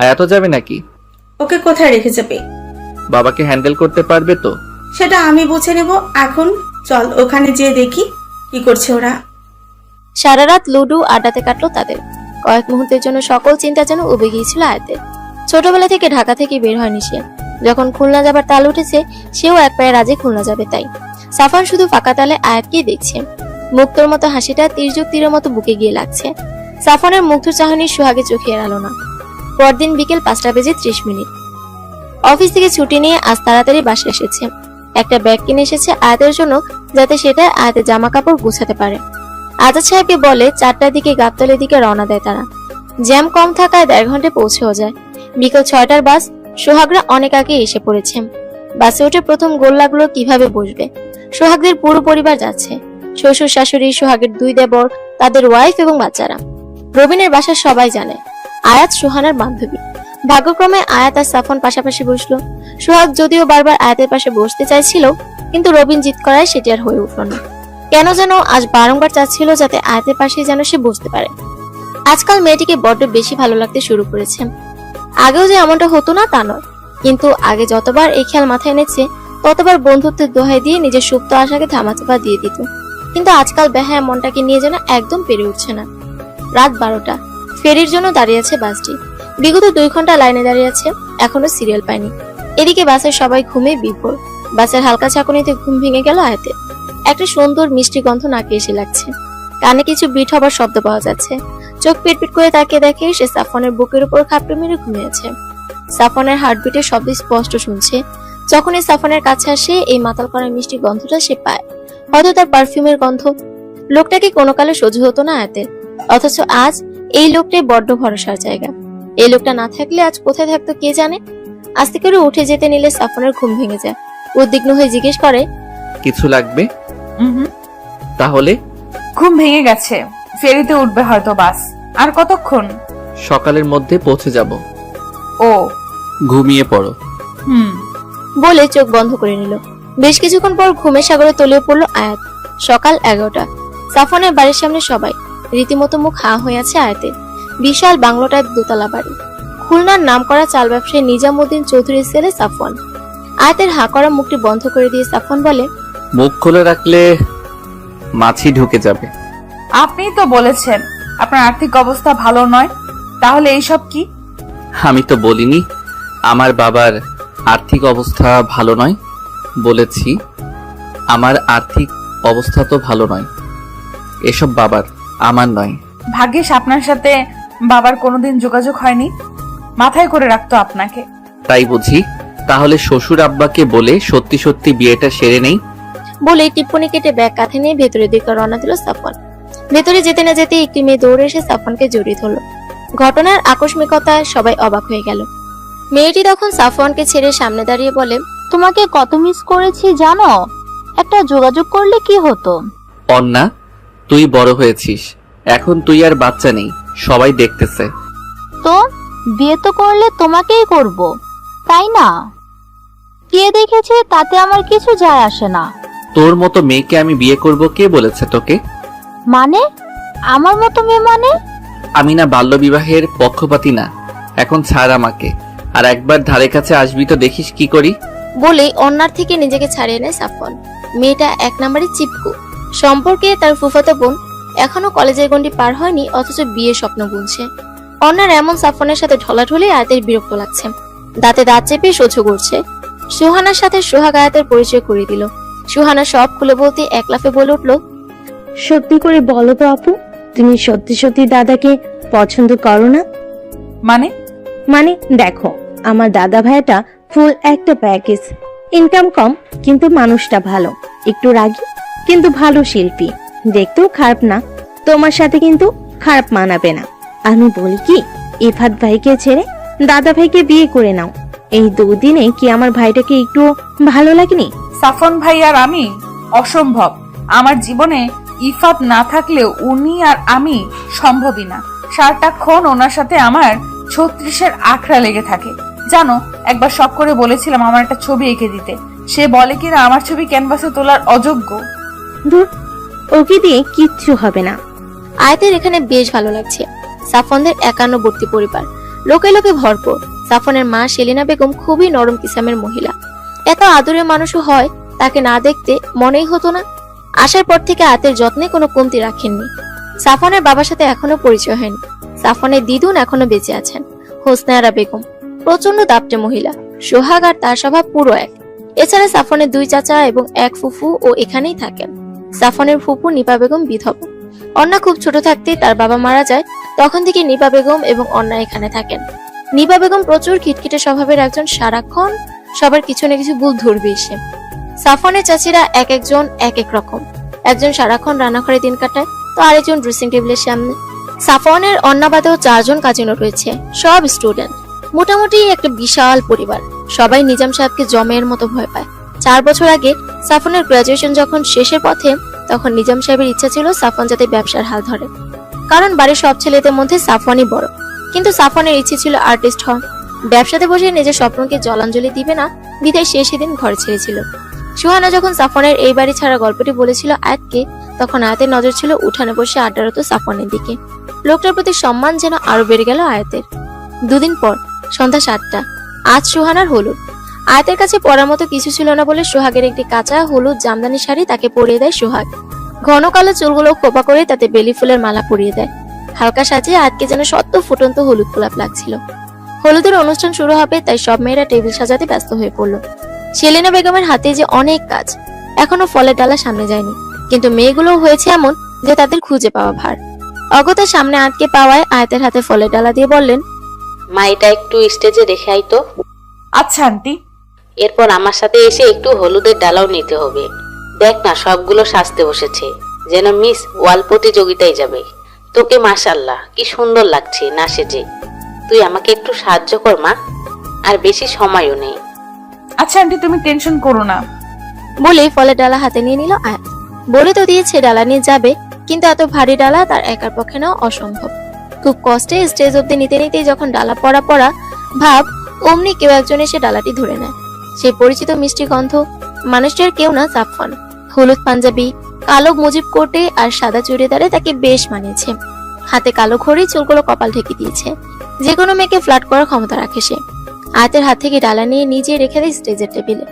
আয়াত যাবে নাকি? ওকে কোথায় রেখে যাবে? বাবাকে হ্যান্ডেল করতে পারবে তো? সেটা আমি বুঝে নেব। এখন চল ওখানে যেয়ে দেখি কি করছে ওরা। সারা রাত লুডো আড্ডাতে কাটলো তাদের। কয়েক মুহূর্তের জন্য সকল চিন্তা যেন উবে গিয়েছিল আয়াতের। ছোটবেলা থেকে ঢাকা থেকে বের হয়নি সে। যখন খুলনা যাবার তাল উঠেছে, সেও এক পায়ে রাজে খুলনা যাবে। তাই সাফান শুধু ফাঁকা তালে আয়াতকেই দেখছে। মুক্তোর মতো হাসিটা তীর্যক তীরের মতো বুকে গিয়ে লাগছে। সাফানের মুগ্ধ চাহনি সোহাগে চোখে এড়ালো না। পরদিন বিকেল 5:30। অফিস থেকে ছুটি নিয়ে আজ তাড়াতাড়ি বাসে এসেছে। একটা ব্যাগ কিনে এসেছে আয়াতের জন্য, যাতে সেটা আয়াতের জামা কাপড় গুছাতে পারে। আজাদ সাহেবকে বলে 4টার দিকে গাবতলের দিকে রওনা দেয় তারা। জ্যাম কম থাকায় 1.5 ঘন্টায় পৌঁছেও যায়। বিকেল 6টার বাস। সোহাগরা অনেক আগে এসে পড়েছে। বাসে উঠে প্রথম গোল লাগলো কিভাবে বসবে। সোহাগদের পুরো পরিবার যাচ্ছে, শ্বশুর শাশুড়ি, সোহাগের 2 দেবর, তাদের ওয়াইফ এবং বাচ্চারা। রবিনের বাসা সবাই জানে। আয়াত সুহানার বান্ধবী। ভাগ্যক্রমে আয়াত আর সাফন পাশাপাশি বসলো। সোহাগ যদিও বারবার আয়াতের পাশে বসতে চাইছিল, কিন্তু রবিন জিদ করায় সেটি আর হয়ে উঠল না। কেন যেন আজ বারংবার চাচ্ছিল যাতে আয়াতের পাশে যেন সে বসতে পারে। আজকাল মেয়েটিকে বড্ড বেশি ভালো লাগতে শুরু করেছে। আগেও যে এমনটা হতো না তা নয়, কিন্তু আগে যতবার এই খেয়াল মাথায় এনেছে ততবার বন্ধুত্বের দোহাই দিয়ে নিজের সুপ্ত আশাকে ধামাচাপা দিয়ে দিত। কিন্তু আজকাল বেহায়া মনটাকে নিয়ে যেন একদম পেরে উঠছে না। রাত 12টা, ফেরির জন্য দাঁড়িয়ে আছে বাসটি। বিগত 2 ঘন্টা লাইনে দাঁড়িয়ে আছে, এখনো সিরিয়াল পায়নি। এদিকে বাসের সবাই ঘুমে বিভোর। বাসের হালকা চাকুনিতে ঘুম ভেঙে গেল আয়াতের। একটা সুন্দর মিষ্টি গন্ধ নাকে এসে লাগছে। কানে কিছু বিট হবার শব্দ পাওয়া যাচ্ছে। চোখ পিটপিট করে তাকিয়ে দেখে সে সাফনের বুকের উপর খাপড়ে মেরে ঘুমিয়েছে। সাফনের হার্টবিটের শব্দ স্পষ্ট শুনছে। যখনই সাফনের কাছে আসে এই মাতাল করা মিষ্টি গন্ধটা সে পায়, হয়তো তার পারফিউমের গন্ধ। লোকটাকে কোনো কালে সহ্য হতো না আয়াতের, অথচ আজ এই লোকটাই বড্ড ভরসার জায়গা। এই লোকটা না থাকলে আজ কোথায় থাকতো কে জানে। আস্তে করে উঠে যেতে নিলে সাফনের ঘুম ভেঙে যায়। উদ্বিগ্ন হয়ে জিজ্ঞেস করে, কিছু লাগবে? তাহলে ঘুম ভেঙে গেছে, ফেরিতে উঠবে হয়তো বাস। আর কতক্ষণ? সকালের মধ্যে পৌঁছে যাব। ও, ঘুমিয়ে পড়ো। বলে চোখ বন্ধ করে নিল। বেশ কিছুক্ষণ পর ঘুমের সাগরে তলিয়ে পড়ল আয়াত। সকাল 11টা। সাফনের বাড়ির সামনে সবাই। রীতিমতো মুখ হা হয়ে আছে আয়াতের। বিশাল বাংলোটার দোতলা বাড়ি। খুলনার নামকরা চাল ব্যবসায়ী নিজামুদ্দিন চৌধুরীর ছেলে সাফওয়ান। আয়াতের হা করা মুখটি বন্ধ করে দিয়ে সাফওয়ান বলে, মুখ খুলে রাখলে মাছি ঢুকে যাবে। আপনিই তো বলেছেন আপনার আর্থিক অবস্থা ভালো নয়, তাহলে এইসব কি? আমি তো বলিনি আমার বাবার আর্থিক অবস্থা ভালো নয়, বলেছি আমার আর্থিক অবস্থা তো ভালো নয়। এসব বাবার, আমার নয়। ভাগ্যিস আপনার সাথে বাবার কোনোদিন যোগাযোগ হয়নি, মাথায় করে রাখতো আপনাকে। তাই বুঝি? তাহলে শ্বশুর আব্বাকে বলে সত্যি সত্যি বিয়েটা সেরে নেই। বলে টিপ্পনি কেটে ব্যাগ কাঁধে নিয়ে ভেতরের দিকে রওনা দিল সাফওয়ান। ভেতরে যেতে না যেতে একটি মেয়ে দৌড়ে এসে সাফওয়ানকে জড়িয়ে ধরল। ঘটনার আকস্মিকতায় সবাই অবাক হয়ে গেল। মেয়েটি তখন সাফওয়ানকে ছেড়ে সামনে দাঁড়িয়ে বলে, তোমাকে কত মিস করেছি জানো? একটা যোগাযোগ করলে কি হতো? অন্না, তুই বড় হয়েছিস, এখন তুই আর বাচ্চা নেই, সবাই দেখতেছে। তো বিয়ে তো করলে তোমাকেই করব, তাই না? কে দেখেছে তাতে আমার কিছু যায় আসে না। তোর মতো মেয়েকে আমি বিয়ে করব কে বলেছে তোকে? মানে আমার মতো মেয়ে মানে? আমি না বাল্যবিবাহের পক্ষপাতী না। এখন ছাড় আমাকে, আর একবার ধারে কাছে আসবি তো দেখিস কি করি। বলে অন্যার থেকে নিজেকে ছাড়িয়ে নেয় সাফওয়ান। মেয়েটা 1 নম্বরে চিপকু। সম্পর্কে তার ফুফাতো বোন, এখনো কলেজের গন্ডি পার হয়নি, অথচ বিয়ে স্বপ্ন বুনছে। অন্যার এমন সাফওয়ানের সাথে ঢলাঢলি আয়াতের বিরক্ত লাগছে। দাঁতে দাঁত চেপে সহ্য করছে। সুহানার সাথে সোহাগ আয়াতের পরিচয় করিয়ে দিল। সুহানা সব খুলে বলতে এক লাফে বলে উঠল, সত্যি করে বলো তো আপু, তুমি সত্যি সত্যি দাদাকে পছন্দ করো না? মানে দেখো, আমার দাদা ভাইটা ফুল একটা প্যাকেজ। ইনকাম কম কিন্তু মানুষটা ভালো, একটু রাগী কিন্তু ভালো শিল্পী, দেখতেও খারাপ না। তোমার সাথে কিন্তু খারাপ মানাবে না। আমি বলি কি, ইফাত ভাইকে ছেড়ে দাদা ভাইকে বিয়ে করে নাও। এই 2 দিনে কি আমার ভাইটাকে একটু ভালো লাগেনি? সাফন ভাই আর আমি অসম্ভব। আমার জীবনে ইফাত না থাকলেও উনি আর আমি সম্ভবই না। সারাটাক্ষণ ওনার সাথে আমার 36-এর আখড়া লেগে থাকে। জানো, একবার শখ করে বলেছিলাম আমার একটা ছবি এঁকে দিতে। সে বলে কিনা আমার ছবি ক্যানভাসে তোলার অযোগ্য। দূর, ওকে দিয়ে কিচ্ছু হবে না। আয়াতের এখানে বেশ ভালো লাগছে। সাফওয়ানদের 51বর্তী পরিবার, লোকে লোকে ভরপুর। সাফওয়ানের মা সেলিনা বেগম খুবই নরম কিসামের মহিলা। এত আদরের মানুষও হয়, তাকে না দেখতে মনেই হতো না। আসার পর থেকে আয়াতের যত্নে কোনো কমতি রাখেননি। সাফওয়ানের বাবার সাথে এখনো পরিচয় হয়নি। সাফওয়ানের দিদুন এখনো বেঁচে আছেন, হোসনায়ারা বেগম, প্রচন্ড দাপটে মহিলা। সোহাগ আর তার স্বভাব পুরো এক। এছাড়া সাফওয়ানের 2 চাচা এবং 1 ফুফু ও এখানেই থাকেন। সাফওয়ানের ফুফু নিপা বেগম বিধবা। অন্না খুব ছোট থাকতে তার বাবা মারা যায়, তখন থেকে নিপা বেগম এবং অন্না এখানে থাকেন। নিপা বেগম প্রচুর খিটখিটে স্বভাবের একজন, সারাক্ষণ সবার কিছু না কিছু ভুল ধরবে এসে। সাফওয়ানের চাচিরা এক একজন এক এক রকম। একজন সারাক্ষণ রান্নাঘরে দিন কাটায়, তো আরেকজন ড্রেসিং টেবিলের সামনে। সাফওয়ানের অন্নাবাদেও 4 জন কাজিনও রয়েছে, সব স্টুডেন্ট। মোটামুটি একটা বিশাল পরিবার। সবাই নিজাম সাহেবকে জমের মতো ভয় পায়। 4 বছর আগে সাফওয়ানের গ্রাজুয়েশন যখন শেষের পথে, তখন নিজাম সাহেবের ইচ্ছা ছিল সাফওয়ান যাতে ব্যবসার হাল ধরে। কারণ বাড়ির সব ছেলেদের মধ্যে সাফওয়ানই বড়। কিন্তু সাফওয়ানের ইচ্ছে ছিল আর্টিস্ট হওয়া। ব্যবসাতে বসে নিজের স্বপ্নকে জলাঞ্জলি দিবে না, বিদায় সে সেদিন ঘরে ছেড়েছিল। সুহানা যখন সাফওয়ানের এই বাড়ি ছাড়া গল্পটি বলেছিল আয়াতকে, তখন আয়াতের নজর ছিল উঠানে বসে আড্ডারত সাফওয়ানের দিকে। লোকটার প্রতি সম্মান যেন আরো বেড়ে গেল আয়াতের। দুদিন পর সন্ধ্যা 7টা। আজ সুহানার হলুদ। আয়াতের কাছে পরার মতো কিছু ছিল না বলে সোহাগের একটি কাঁচা হলুদ জামদানি শাড়ি তাকে পরিয়ে দেয় সোহাগ। ঘন কালো চুলগুলো খোপা করে তাতে বেলি ফুলের মালা পরিয়ে দেয়। হালকা সাজিয়ে আয়াতকে যেন সদ্য ফুটন্ত হলুদ গোলাপ লাগছিল। হলুদের অনুষ্ঠান শুরু হবে, তাই সব মেয়েরা টেবিল সাজাতে ব্যস্ত হয়ে পড়ল। সেলিনা বেগমের হাতে যে অনেক কাজ, এখনো ফলের ডালা সামনে যায়নি, কিন্তু মেয়েগুলো হয়েছে এমন যে তাদের খুঁজে পাওয়া ভার। অগত্যা সামনে আটকে পাওয়ায় আয়াতের হাতে ফলের ডালা দিয়ে বললেন, মা এটা একটু স্টেজে রেখে আইতো। আচ্ছা আন্টি। এরপর আমার সাথে এসে একটু হলুদের ডালাও নিতে হবে। দেখ না সবগুলো সাজতে বসেছে, যেন মিস ওয়াল প্রতিযোগিতায় যাবে। তোকে মাশাআল্লাহ কি সুন্দর লাগছে না সেজে। তুই আমাকে একটু সাহায্য কর মা, আর বেশি সময়ও নেই। আচ্ছা আন্টি, তুমি টেনশন করো না। বলেই ফলের ডালা হাতে নিয়ে নিল আয়াত। বলে তো দিয়েছে ডালা নিয়ে যাবে, কিন্তু এত ভারী ডালা তার একার পক্ষে নেওয়া অসম্ভব। খুব কষ্টে স্টেজ অব্দি নিতে নিতে যখন ডালা পড়া ভাব, অমনি কেউ একজন এসে ডালাটি ধরে নেয়। সেই পরিচিত মিষ্টি গন্ধ। মানুষটার কেউ না, সাফওয়ান। হলুদ পাঞ্জাবি, কালো মুজিব কোটে আর সাদা চুড়িদারে তাকে বেশ মানিয়েছে। হাতে কালো ঘড়ি, চুলগুলো কপাল ঢেকে দিয়েছে। যে কোনো মেয়েকে ফ্লার্ট করার ক্ষমতা রাখে সে। আয়াতের হাত থেকে ডালা নিয়ে নিজে রেখে দেয় স্টেজের টেবিলে।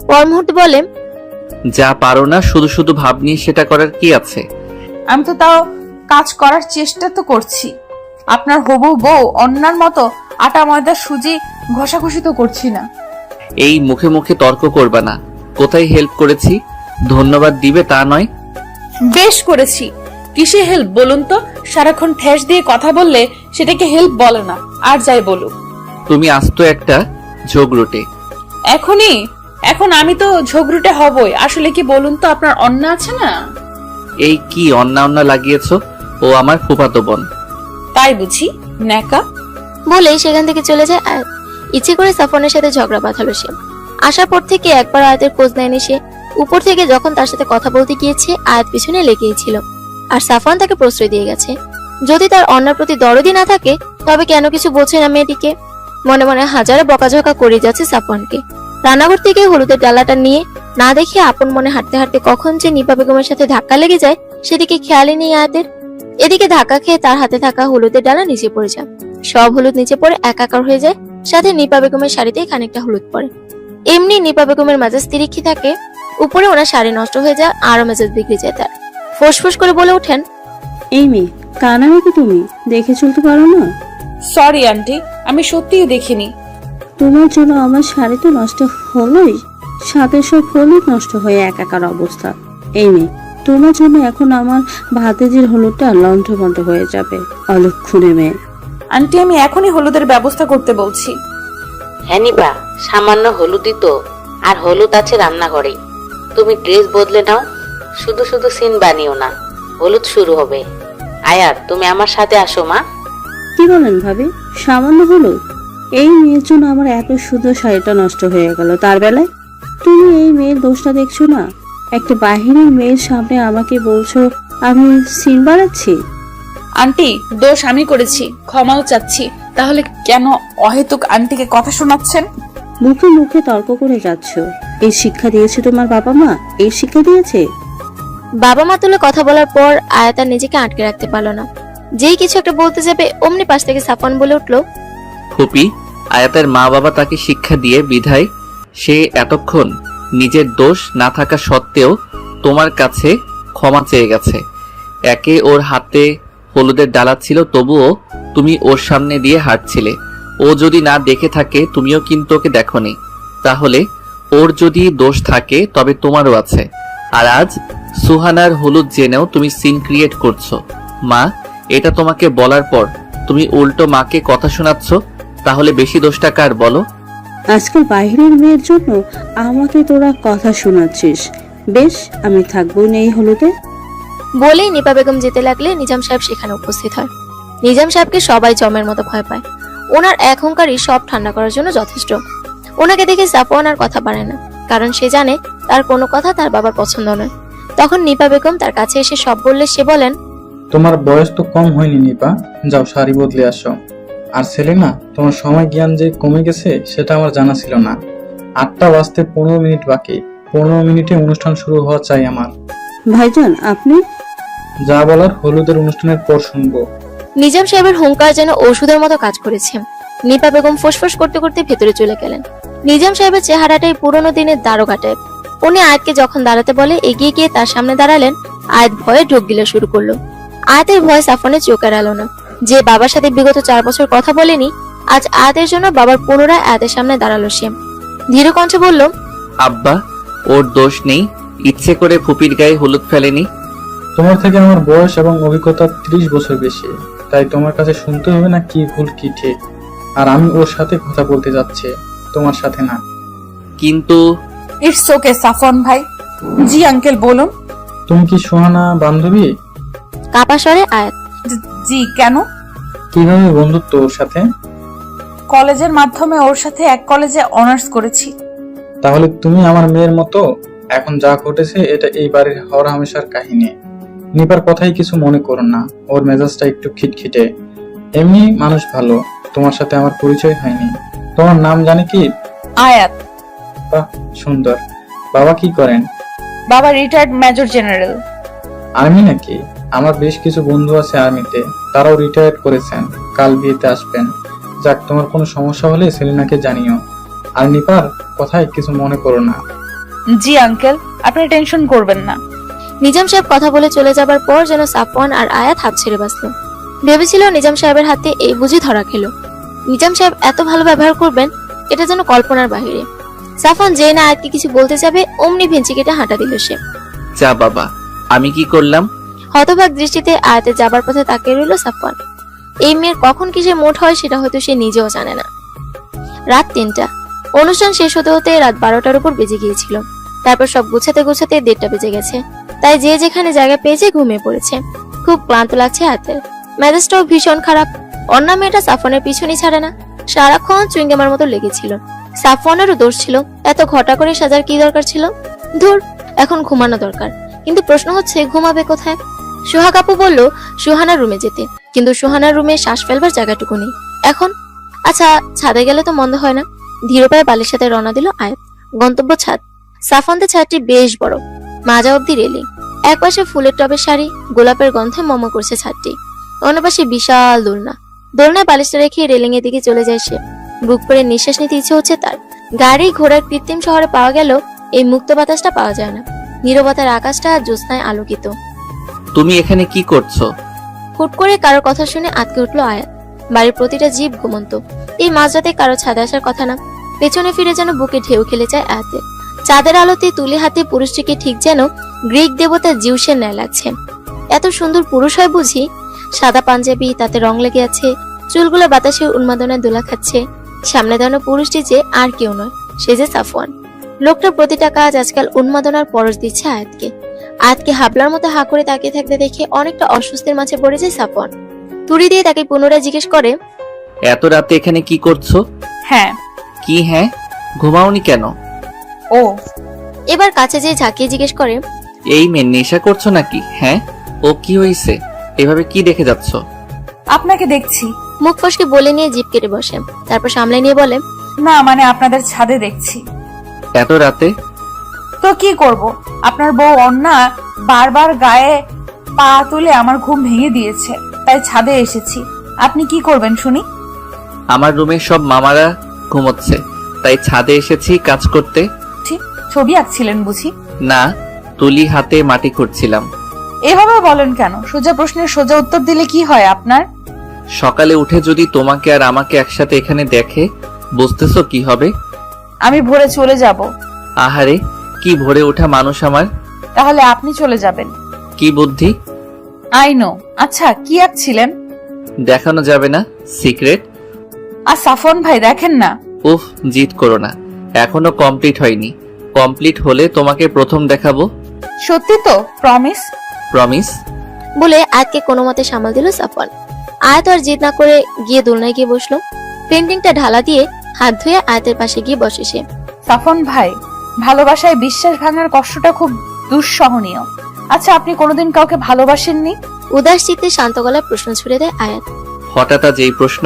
পর মুহূর্তে বলে, যা পারো না শুধু শুধু ভাব নিয়ে সেটা করার কি আছে? আমি তো তাও কাজ করার চেষ্টা তো করছি। আপনার হবু বউ অন্যার মতো আটা ময়দা সুজি ঘষাঘষি তো করছি না। এই মুখে মুখে তর্ক করবা না। কোথায় হেল্প করেছি ধন্যবাদ দিবে তা নয়। বেশ করেছি। কিসে হেল্প বলুন তো? সারাক্ষণ ঠেস দিয়ে কথা বললে সেটাকে হেল্প বলে না, আর যাই বলুক। তুমি আস্ত একটা ঝগড়ুটে। এখন আমি তো ঝগড়ুটে হবই। আসলে কি বলুন তো, আপনার অন্যায় আছে না? এই কি অন্না লাগিয়েছো? ও আমার ফুফাতো বোন। তাই বুঝি ন্যাকা? বলেই সেখান থেকে চলে যায় আয়াত। ইচ্ছে করে সাফওয়ানের সাথে ঝগড়া বাঁধালো সে। আসার পর থেকে একবার আয়াতের খোঁজ নেয়নি সে। উপর থেকে যখন তার সাথে কথা বলতে গিয়েছে, আয়াত পিছনে লেগেই ছিল। আর সাফওয়ান তাকে প্রশ্রয় দিয়ে গেছে। যদি তার অন্যার প্রতি দরদি না থাকে, তবে কেন কিছু বলছে না মেয়েটিকে? মনে মনে হাজারে বকাঝকা করে যাচ্ছে সাফওয়ানকে। রান্নাঘর থেকে হলুদের ডালাটা নিয়ে না দেখে আপন মনে হাঁটতে হাঁটতে কখন যে নিপা বেগমের সাথে ধাক্কা লেগে যায় সেদিকে খেয়ালই নেই আয়াতের। এদিকে ধাক্কা খেয়ে তার হাতে থাকা হলুদের ডালা নিচে পড়ে যায়। সব হলুদ নিচে পড়ে একাকার হয়ে যায়, সাথে নিপা বেগমের শাড়িতে খানিকটা হলুদ পড়ে। এমনি নিপা বেগমের মেজাজ তিরিক্ষি থাকে, উপরে ওনার শাড়ি নষ্ট হয়ে যায়, আরো মেজাজ বিগড়ে যায় তার। ফোঁস করে বলে ওঠেন, এই মেয়ে কানা নাকি তুমি? দেখে চলতে পারো না? সরি আন্টি, আমি সত্যিই দেখিনি। তোমার জন্য আমার শাড়ি তো নষ্ট হলোই, সাথে সব হলুদ নষ্ট হয়ে একাকার অবস্থা। এই মেয়ে, তোমার জন্য এখন আমার ভাতেজের হলুদটা লন্ঠবন্ট হয়ে যাবে। অলক্ষণে মেয়ে। আন্টি, আমি এখনই হলুদের ব্যবস্থা করতে বলছি। হ্যাঁ নিবা, সামান্য হলুদই তো, আর হলুদ আছে রান্নাঘরে। তুমি ড্রেস বদলে নাও, শুধু শুধু সিন বানিও না। হলুদ শুরু হবে। আয়াত, তুমি আমার সাথে আসো মা। কি বলেন ভাবি? সামান্য হলুদ? এই মেয়ের জন্য আমার এত সুন্দর শাড়িটা নষ্ট হয়ে গেল। তার বেলায় তুমি এই মেয়ের দোষটা দেখছো না? একটা বাহিরের মেয়ের সামনে আমাকে বলছো আমি সিন বানাচ্ছি। আন্টি, দোষ আমি করেছি, ক্ষমাও চাচ্ছি। তাহলে কেন অহেতুক আন্টিকে কথা শোনাচ্ছেন? মুখে মুখে তর্ক করে যাচ্ছ। এই শিক্ষা দিয়েছে তোমার বাবা মা? এই শিক্ষা দিয়েছে? বাবা মা তুলে কথা বলার পর আয়াত আর নিজেকে আটকে রাখতে পারলো না। যেই কিছু একটা বলতে যাবে, অমনি পাশ থেকে সাফওয়ান বলে উঠলো, ফুপি, আয়াতের মা বাবা তাকে শিক্ষা দিয়ে বিধায় সে এতক্ষণ নিজের দোষ না থাকা সত্ত্বেও তোমার কাছে ক্ষমা চেয়ে গেছে। একে ওর হাতে হলুদের ডালা ছিল, তবুও তুমি ওর সামনে দিয়ে হাঁটছিলে। ও যদি না দেখে থাকে, তুমিও কিন্তু ওকে দেখোনি। তাহলে ওর যদি দোষ থাকে তবে তোমারও আছে। আর আজ সুহানার হলুদ জেনেও তুমি সিন ক্রিয়েট করছো। মা, এটা তোমাকে বলার পর তুমি উল্টো মাকে কথা শোনাচ্ছ, তাহলে বেশি দোষটা কার বলো? আজকাল বাইরের মেয়ের জন্য আমাকে তোরা কথা শোনাচ্ছিস। বেশ, আমি থাকবো না এই হলুদে। বলেই নিপা বেগম যেতে লাগলে নিজাম সাহেব সেখানে উপস্থিত হয়। নিজাম সাহেবকে সবাই জমের মতো ভয় পায়। ওনার এক হুঙ্কারই সব ঠান্ডা করার জন্য যথেষ্ট। ওনাকে দেখে সাফওয়ান আর কথা বাড়ে না, কারণ সে জানে তার কোনো কথা তার বাবার পছন্দ নয়। তখন নিপা বেগম তার কাছে এসে সব বললে সে বলেন, তোমার বয়স তো কম হয়নি নিপা, যাও শাড়ি বদলে আসো। আর সেলিনা, তোমার সময় জ্ঞান যে কমে গেছে সেটা আমার জানা ছিল না। 8টা বাজতে 15 মিনিট বাকি, 15 মিনিটে অনুষ্ঠান শুরু হওয়া চাই আমার। ভাইজান আপনি? যা বলার হলুদের অনুষ্ঠানের পর শুনবো। নিজাম সাহেবের হুঙ্কার যেন ঔষধের মতো কাজ করেছে। নিপা বেগম ফোসফোস করতে করতে ভেতরে চলে গেলেন। নিজাম সাহেবের চেহারাটাই পুরনো দিনের দারোগা টাইপ। উনি আয়াতকে যখন দাঁড়াতে বলে এগিয়ে গিয়ে তার সামনে দাঁড়ালেন। আয়াত ভয়ে ঢোক গিলা শুরু করলো। আয়াতের ভয় সাফনের চোখ এড়ালো না। যে বাবার সাথে বিগত 4 বছর কথা বলেনি, আজ আয়াতের জন্য বাবার পুনরায় আয়াতের সামনে দাঁড়ালো সে। ধীর কণ্ঠে বলল, আব্বা, ওর দোষ নেই, ইচ্ছে করে ফুপির গায়ে হলুদ ফেলেনি। তোমার থেকে আমার বয়স এবং অভিজ্ঞতা 30 বছর বেশি, তাই তোমার কাছে শুনতে হবে না কি ভুল কি ঠিক। আর আমি ওর সাথে কথা বলতে যাচ্ছি, তোমার সাথে না। কিন্তু ইটস ওকে সাফন ভাই। জি আঙ্কেল বলুন। তুমি কি সোহানা বান্ধবী? কাপা স্বরে আয়াত। জি কেন? কিভাবে বন্ধুত্ব ওর সাথে? কলেজের মাধ্যমে ওর সাথে এক কলেজে অনার্স করেছি। তাহলে তুমি আমার মেয়ের মতো। এখন যা ঘটেছে এটা এই বাড়ির হর হামেশার কাহিনী। নিপার কথাই কিছু মনে করো না, ওর মেজাজটা একটু খিটখিটে। এমনি মানুষ ভালো। তোমার সাথে আমার পরিচয় হয়নি। তোমার নাম জানি কি? আয়াত। বাহ, সুন্দর। বাবা কি করেন? বাবা রিটায়ার্ড মেজর জেনারেল। আর্মি নাকি? আমার বেশ কিছু বন্ধু আছে আর্মিতে, তারাও রিটায়ার্ড করেছেন। কাল বিয়েতে আসবেন। যাক, তোমার কোনো সমস্যা হলে সেলিনাকে জানিও। আর নিপার কথায় কিছু মনে করো না। জি আঙ্কেল, আপনি টেনশন করবেন না। নিজাম সাহেব কথা বলে চলে যাবার পর যেন সাফওয়ান আর আয়াত হাত ছেড়ে বাঁচল। ভেবেছিল নিজাম সাহেবের হাতে এই বুঝি ধরা খেলো। নিজাম সাহেব এত ভালো ব্যবহার করবেন এটা যেন কল্পনার বাহিরে। সাফওয়ান যে না আয়াতকে কিছু বলতে যাবে অমনি ভেঞ্চি কেটে হাঁটা দিল সে। যা বাবা, আমি কি করলাম? হতবাক দৃষ্টিতে আয়াতে যাবার পথে তাকিয়ে রইল সাফওয়ান। এই মেয়ের কখন কিসে মোট হয় সেটা হয়তো সে নিজেও জানে না। রাত 3টা। অনুষ্ঠান শেষ হতে হতে রাত 12টার উপর বেজে গিয়েছিল। তারপর সব গুছাতে গুছাতে 1:30টা বেজে গেছে। তাই যে যেখানে জায়গা পেয়েছে ঘুমিয়ে পড়েছে। খুব ক্লান্ত লাগছে আয়াতের। মেজাজটাও ভীষণ খারাপ। অন্য মেয়েটা সাফওয়ানের পিছনই ছাড়ে না, সারাক্ষণ চুইংগামার মতো লেগেছিল। সাফওয়ানেরও দোষ ছিল, এত ঘটা করে সাজার কি দরকার ছিল? ধুর, এখন ঘুমানো দরকার। কিন্তু প্রশ্ন হচ্ছে ঘুমাবে কোথায়? সোহাগ আপু বলল সুহানার রুমে যেতে, কিন্তু সুহানার রুমে শ্বাস ফেলবার জায়গাটুকু নেই। এখন আচ্ছা, ছাদে গেলে তো মন্দ হয় না। ধীর পায়ে বালির সাথে রওনা দিল আয়াত। গন্তব্য ছাদ। সাফওয়ানের ছাদটি বেশ বড়, মাজা অব্দি রেলিং। এক পাশে ফুলের টবের শাড়ি, গোলাপের গন্ধে মম করছে ছাদটি। অন্য পাশে বিশাল দোলনা। দোলনায় বালিশটা রেখে রেলিং এর দিকে চলে যায় সে। বুক পরে নিঃশ্বাস নিতে ইচ্ছে হচ্ছে তার। গাড়ি ঘোড়ার কৃত্রিম শহরে পাওয়া গেল এই মুক্ত বাতাসটা পাওয়া যায় না। নীরবতার আকাশটা জ্যোৎস্নায় আলোকিত। তুমি এখানে কি করছো? হুট করে কারোর কথা শুনে আটকে উঠলো আয়াত। বাড়ির প্রতিটা জীব ঘুমন্ত। এই মাঝরাতে কারো ছাদে আসার কথা না। পেছনে ফিরে যেন বুকে ঢেউ খেলে যায় আয়াতের। চাঁদের আলোতে তুলে হাতে পুরুষটিকে ঠিক যেন গ্রিক দেবতা জিউসের ন্যায় লাগছে। এত সুন্দর পুরুষ হয় বুঝি? সাদা পাঞ্জাবি, তাতে রং লেগে আছে, চুলগুলো বাতাসে উন্মাদনায় দোলা খাচ্ছে। সামনে দাঁড়ানো পুরুষটি যে আর কেউ নয়, সে যে সাফওয়ান। লোকটার প্রতিটা কাজ আজকাল উন্মাদনার পরশ দিচ্ছে আয়াতকে। আয়াতকে হাবলার মতো হা করে তাকিয়ে থাকতে দেখে অনেকটা অস্বস্তির মাঝে পড়ে যায় সাফওয়ান। তুড়ি দিয়ে তাকে পুনরায় জিজ্ঞেস করে, এত রাতে এখানে কি করছো? হ্যাঁ। কি হ্যাঁ? ঘুমাওনি কেন? ও। এবার কাছে যেয়ে ঝাঁকিয়ে জিজ্ঞেস করে, এই মেয়ে নেশা করছো নাকি? হ্যাঁ, ও কি হয়েছে? এভাবে কি দেখে যাচ্ছ? আপনাকে দেখছি। মুখ ফসকে বলে নিয়ে জিভ কেটে বসে। তারপর সামলে নিয়ে বলে, না মানে আপনাদের ছাদে দেখছি। এত রাতে? তো কি করব, আপনার বউ অন্না বারবার গায়ে পা তুলে আমার ঘুম ভেঙে দিয়েছে, তাই ছাদে এসেছি। আপনি কি করবেন শুনি? আমার রুমে সব মামারা ঘুমোচ্ছে, তাই ছাদে এসেছি কাজ করতে। ছবি আঁকছিলেন বুঝি? না, তুলি হাতে মাটি খুঁড়ছিলাম। এভাবে বলেন কেন? সোজা প্রশ্নের সোজা উত্তর দিলে কি হয় আপনার? সকালে উঠে যদি তোমাকে আর আমাকে একসাথে এখানে দেখে, বুঝতেছো কি হবে? আমি ভোরে চলে যাব। আহারে, কি ভরে ওঠা মানুষ আমার। তাহলে আপনি চলে যাবেন। কি বুদ্ধি! I know. আচ্ছা, কি আঁকছিলেন? দেখানো যাবে না, সিক্রেট। আর সাফন ভাই দেখেন না। উফ, জিদ করো না, এখনো কমপ্লিট হয়নি। কমপ্লিট হলে তোমাকে প্রথম দেখাবো। সত্যি তো? প্রমিস? প্রমিস। বলে আয়াতকে কোনো মতে সামাল দিল সাফওয়ান। আয়াত আর জিদ না করে গিয়ে দোলনায় গিয়ে বসলো। পেন্টিংটা ঢালা দিয়ে হাত ধুয়ে আয়াতের পাশে গিয়ে বসে সে। সাফন ভাই, ভালোবাসায় বিশ্বাস ভাঙার কষ্টটা খুব দুঃসহনীয়। আচ্ছা, আপনি কোনোদিন কাউকে ভালোবাসেননি? উদাস চিত্তে শান্ত গলায় প্রশ্ন ছুড়ে দেয় আয়াত। হঠাৎ আজ এই প্রশ্ন?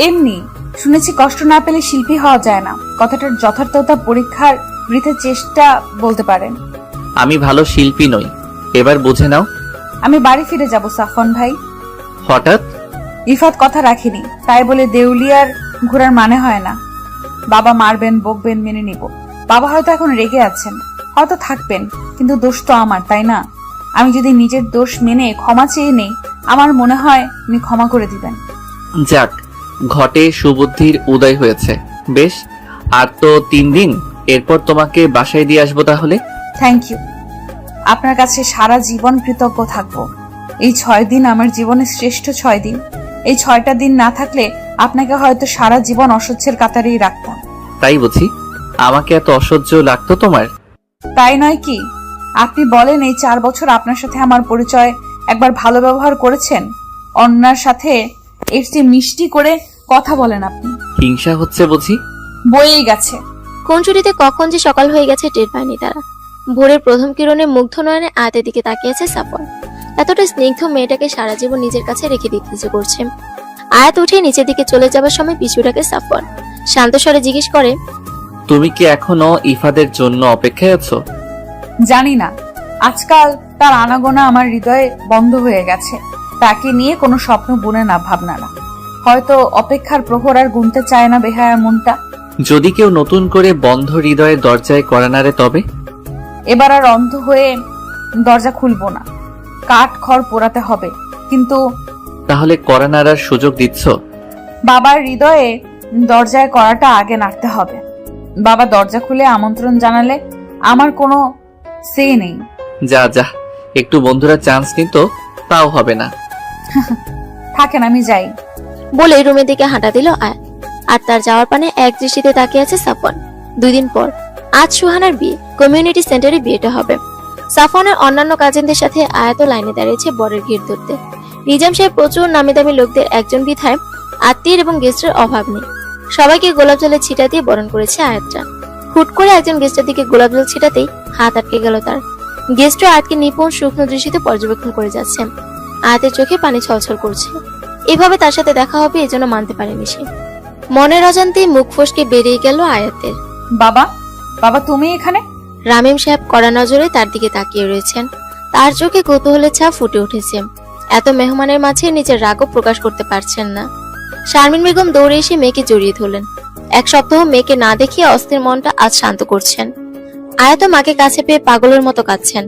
এমনি শুনেছি কষ্ট না পেলে শিল্পী হওয়া যায় না, কথাটার যথার্থতা পরীক্ষার বৃথা চেষ্টা বলতে পারেন। আমি ভালো শিল্পী নই, এবার বুঝে নাও। আমি বাড়ি ফিরে যাব সাফন ভাই। হঠাৎ? ইফাত কথা রাখিনি, তাই বলে দেউলিয়ার ঘোরার মানে হয় না। বাবা মারবেন, বকবেন, মেনে নিব। বাবা হয়তো এখন রেগে আছেন, হয়তো থাকবেন, কিন্তু দোষ তো আমার, তাই না? আমি যদি নিজের দোষ মেনে ক্ষমা চেয়ে নেই, আমার মনে হয় উনি ক্ষমা করে দিবেন। যাক, ঘটে সুবুদ্ধির উদয় হয়েছে। বেশ, আর তো 3 দিন, এরপর তোমাকে বাসায় দিয়ে আসবো তাহলে। Thank you. আপনার কাছে সারা জীবন কৃতজ্ঞ থাকবো। এই 6 দিন আমার জীবনের শ্রেষ্ঠ 6 দিন। এই 6টা দিন না থাকলে আপনাকে হয়তো সারা জীবন অসহ্যের কাতারেই রাখতাম। তাই বুঝি? আমাকে এত অসহ্য লাগতো তোমার? তাই নয় কি? আপনি বলেন এই 4 বছর আপনার সাথে আমার পরিচয়, একবার ভালো ব্যবহার করেছেন? অন্যার সাথে এর চেয়ে মিষ্টি করে কথা বলেন আপনি। হিংসা হচ্ছে বুঝি? বয়েই গেছে। কোনচুরিতে কখন যে সকাল হয়ে গেছে টের পায়নি তারা। ভোরের প্রথম কিরণে মুগ্ধ নয়নে আয়াতের দিকে তাকিয়ে আছে সাফন। এতটা স্নিগ্ধ মেয়েটাকে সারা জীবন নিজের কাছে রেখে দিতে ইচ্ছে করছে। আয়াত উঠে নিচের দিকে চলে যাবার সময় পিছু ডাকে সাফন। শান্ত স্বরে জিজ্ঞেস করে, তুমি কি এখনো ইফাদের জন্য অপেক্ষায় আছো? জানি না, আজকাল তার আনাগোনা আমার হৃদয়ে বন্ধ হয়ে গেছে। তাকে নিয়ে কোনো স্বপ্ন বুনে না ভাবনারা। হয়তো অপেক্ষার প্রহর আর গুনতে চায় না বেহায়া মনটা। যদি কেউ নতুন করে বন্ধ হৃদয়ের দরজায় কড়া নাড়ে তবে? এবার আর অন্ধ হয়ে দরজা খুলবো না, কাঠ খড় পোড়াতে হবে। কিন্তু তাহলে কড়া নাড়ার সুযোগ দিচ্ছ? বাবার হৃদয়ে দরজায় কড়াটা আগে নাড়তে হবে। বাবা দরজা খুলে আমন্ত্রণ জানালে আমার কোনো সে নেই। যা যা, একটু বন্ধুরা চান্স নিত তাও হবে না। থাকেন, আমি যাই বলে রুমের দিকে হাঁটা দিল আয়াত। আর তার যাওয়ার পানে এক দৃষ্টিতে তাকিয়ে আছে সাফন। 2 দিন পর আজ সুহানার বিয়ে। কমিউনিটি সেন্টারে বিয়েটা হবে। সাফনের অন্যান্য কাজিনদের সাথে আয়াতও লাইনে দাঁড়িয়েছে বরের ঘির ধরতে। নিজাম সাহেব প্রচুর নামি দামি লোকদের একজন বিধায় আত্মীয় এবং গেস্টের অভাব নেই। সবাইকে গোলাপ জলের ছিটা দিয়ে বরণ করেছে আয়াতরা। হুট করে একজন গেস্টের দিকে গোলাপ জল ছিটাতেই হাত আটকে গেল তার। গেস্টও আয়াতকে নিপুণ শুকনো দৃষ্টিতে পর্যবেক্ষণ করে যাচ্ছে। আয়াতের চোখে পানি ছলছল করছে। এভাবে তার সাথে দেখা হবে এজন্য মানতে পারেনি সে। মনের অজান্তেই মুখ ফসকে বেরিয়ে গেল আয়াতের। বাবা, বাবা তুমি এখানে? রামিম সাহেব কড়া নজরে তার দিকে তাকিয়ে রয়েছেন। তার চোখে কৌতূহলের ছাপ ফুটে উঠেছে। এত মেহমানের মাঝে নিজের রাগও প্রকাশ করতে পারছেন না। শারমিন বেগম দৌড়ে এসে মেয়েকে জড়িয়ে ধরলেন। 1 সপ্তাহ মেয়েকে না দেখিয়ে অস্থির মনটা আজ শান্ত করছেন। আয়াত মাকে কাছে পেয়ে পাগলের মতো কাঁদছেন।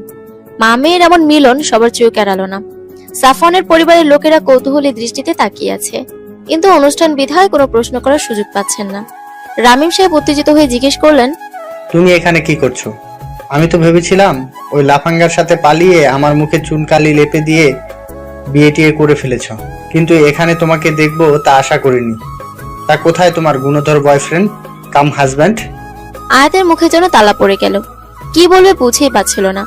মা মেয়ের এমন মিলন সবার চোখ এড়ালো না। সাফনের পরিবারের লোকেরা কৌতূহলী দৃষ্টিতে তাকিয়ে আছে, কিন্তু অনুষ্ঠান বিধায় কোনো প্রশ্ন করার সুযোগ পাচ্ছেন না। রামিম সাহেব উত্তেজিত হয়ে জিজ্ঞেস করলেন, তুমি এখানে কি করছো? আমি তো ভেবেছিলাম ওই লাফাঙ্গার সাথে পালিয়ে আমার মুখে চুনকালি লেপে দিয়ে বিয়ে টিয়ে করে ফেলেছ, কিন্তু এখানে তোমাকে দেখবো তা আশা করিনি। তা কোথায় তোমার গুণধর বয়ফ্রেন্ড কাম হাজব্যান্ড? আয়াতের মুখে যেন তালা পড়ে গেল। কি বলবে বুঝেই পাচ্ছিল না।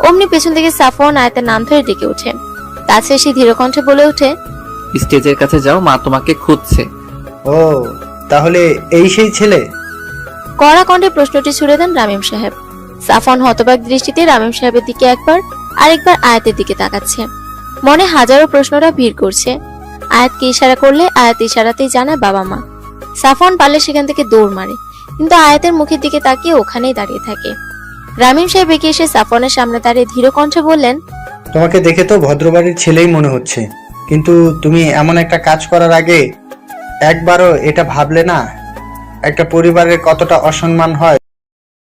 অমনি পেছন থেকে সাফন আয়াতের নাম ধরে ডেকে ওঠে। তাছাড়া সে ধীর কণ্ঠে বলে ওঠে, স্টেজের কাছে যাও, মা তোমাকে খুঁজছে। ও, তাহলে এই সেই ছেলে? কড়া কণ্ঠে প্রশ্নটি ছুড়ে দেন রামিম সাহেব। সাফন হতবাক দৃষ্টিতে রামিম সাহেবের দিকে একবার আরেকবার আয়াতের দিকে তাকাচ্ছে। মনে হাজারো প্রশ্নরা ভিড় করছে। আয়াতকে ইশারা করলে আয়াত ইশারাতেই জানায় বাবা মা। সাফন পারলে সেখান থেকে দৌড় মারে, কিন্তু আয়াতের মুখের দিকে তাকিয়ে ওখানেই দাঁড়িয়ে থাকে। রামিম সাহেব এগিয়ে এসে সাফনের সামনে দাঁড়িয়ে ধীর কণ্ঠে বললেন, তোমাকে দেখে তো ভদ্রবাড়ির ছেলেই মনে হচ্ছে, কিন্তু তুমি এমন একটা কাজ করার আগে একবারও এটা ভাবলে না একটা পরিবারের কতটা অসম্মান হয়?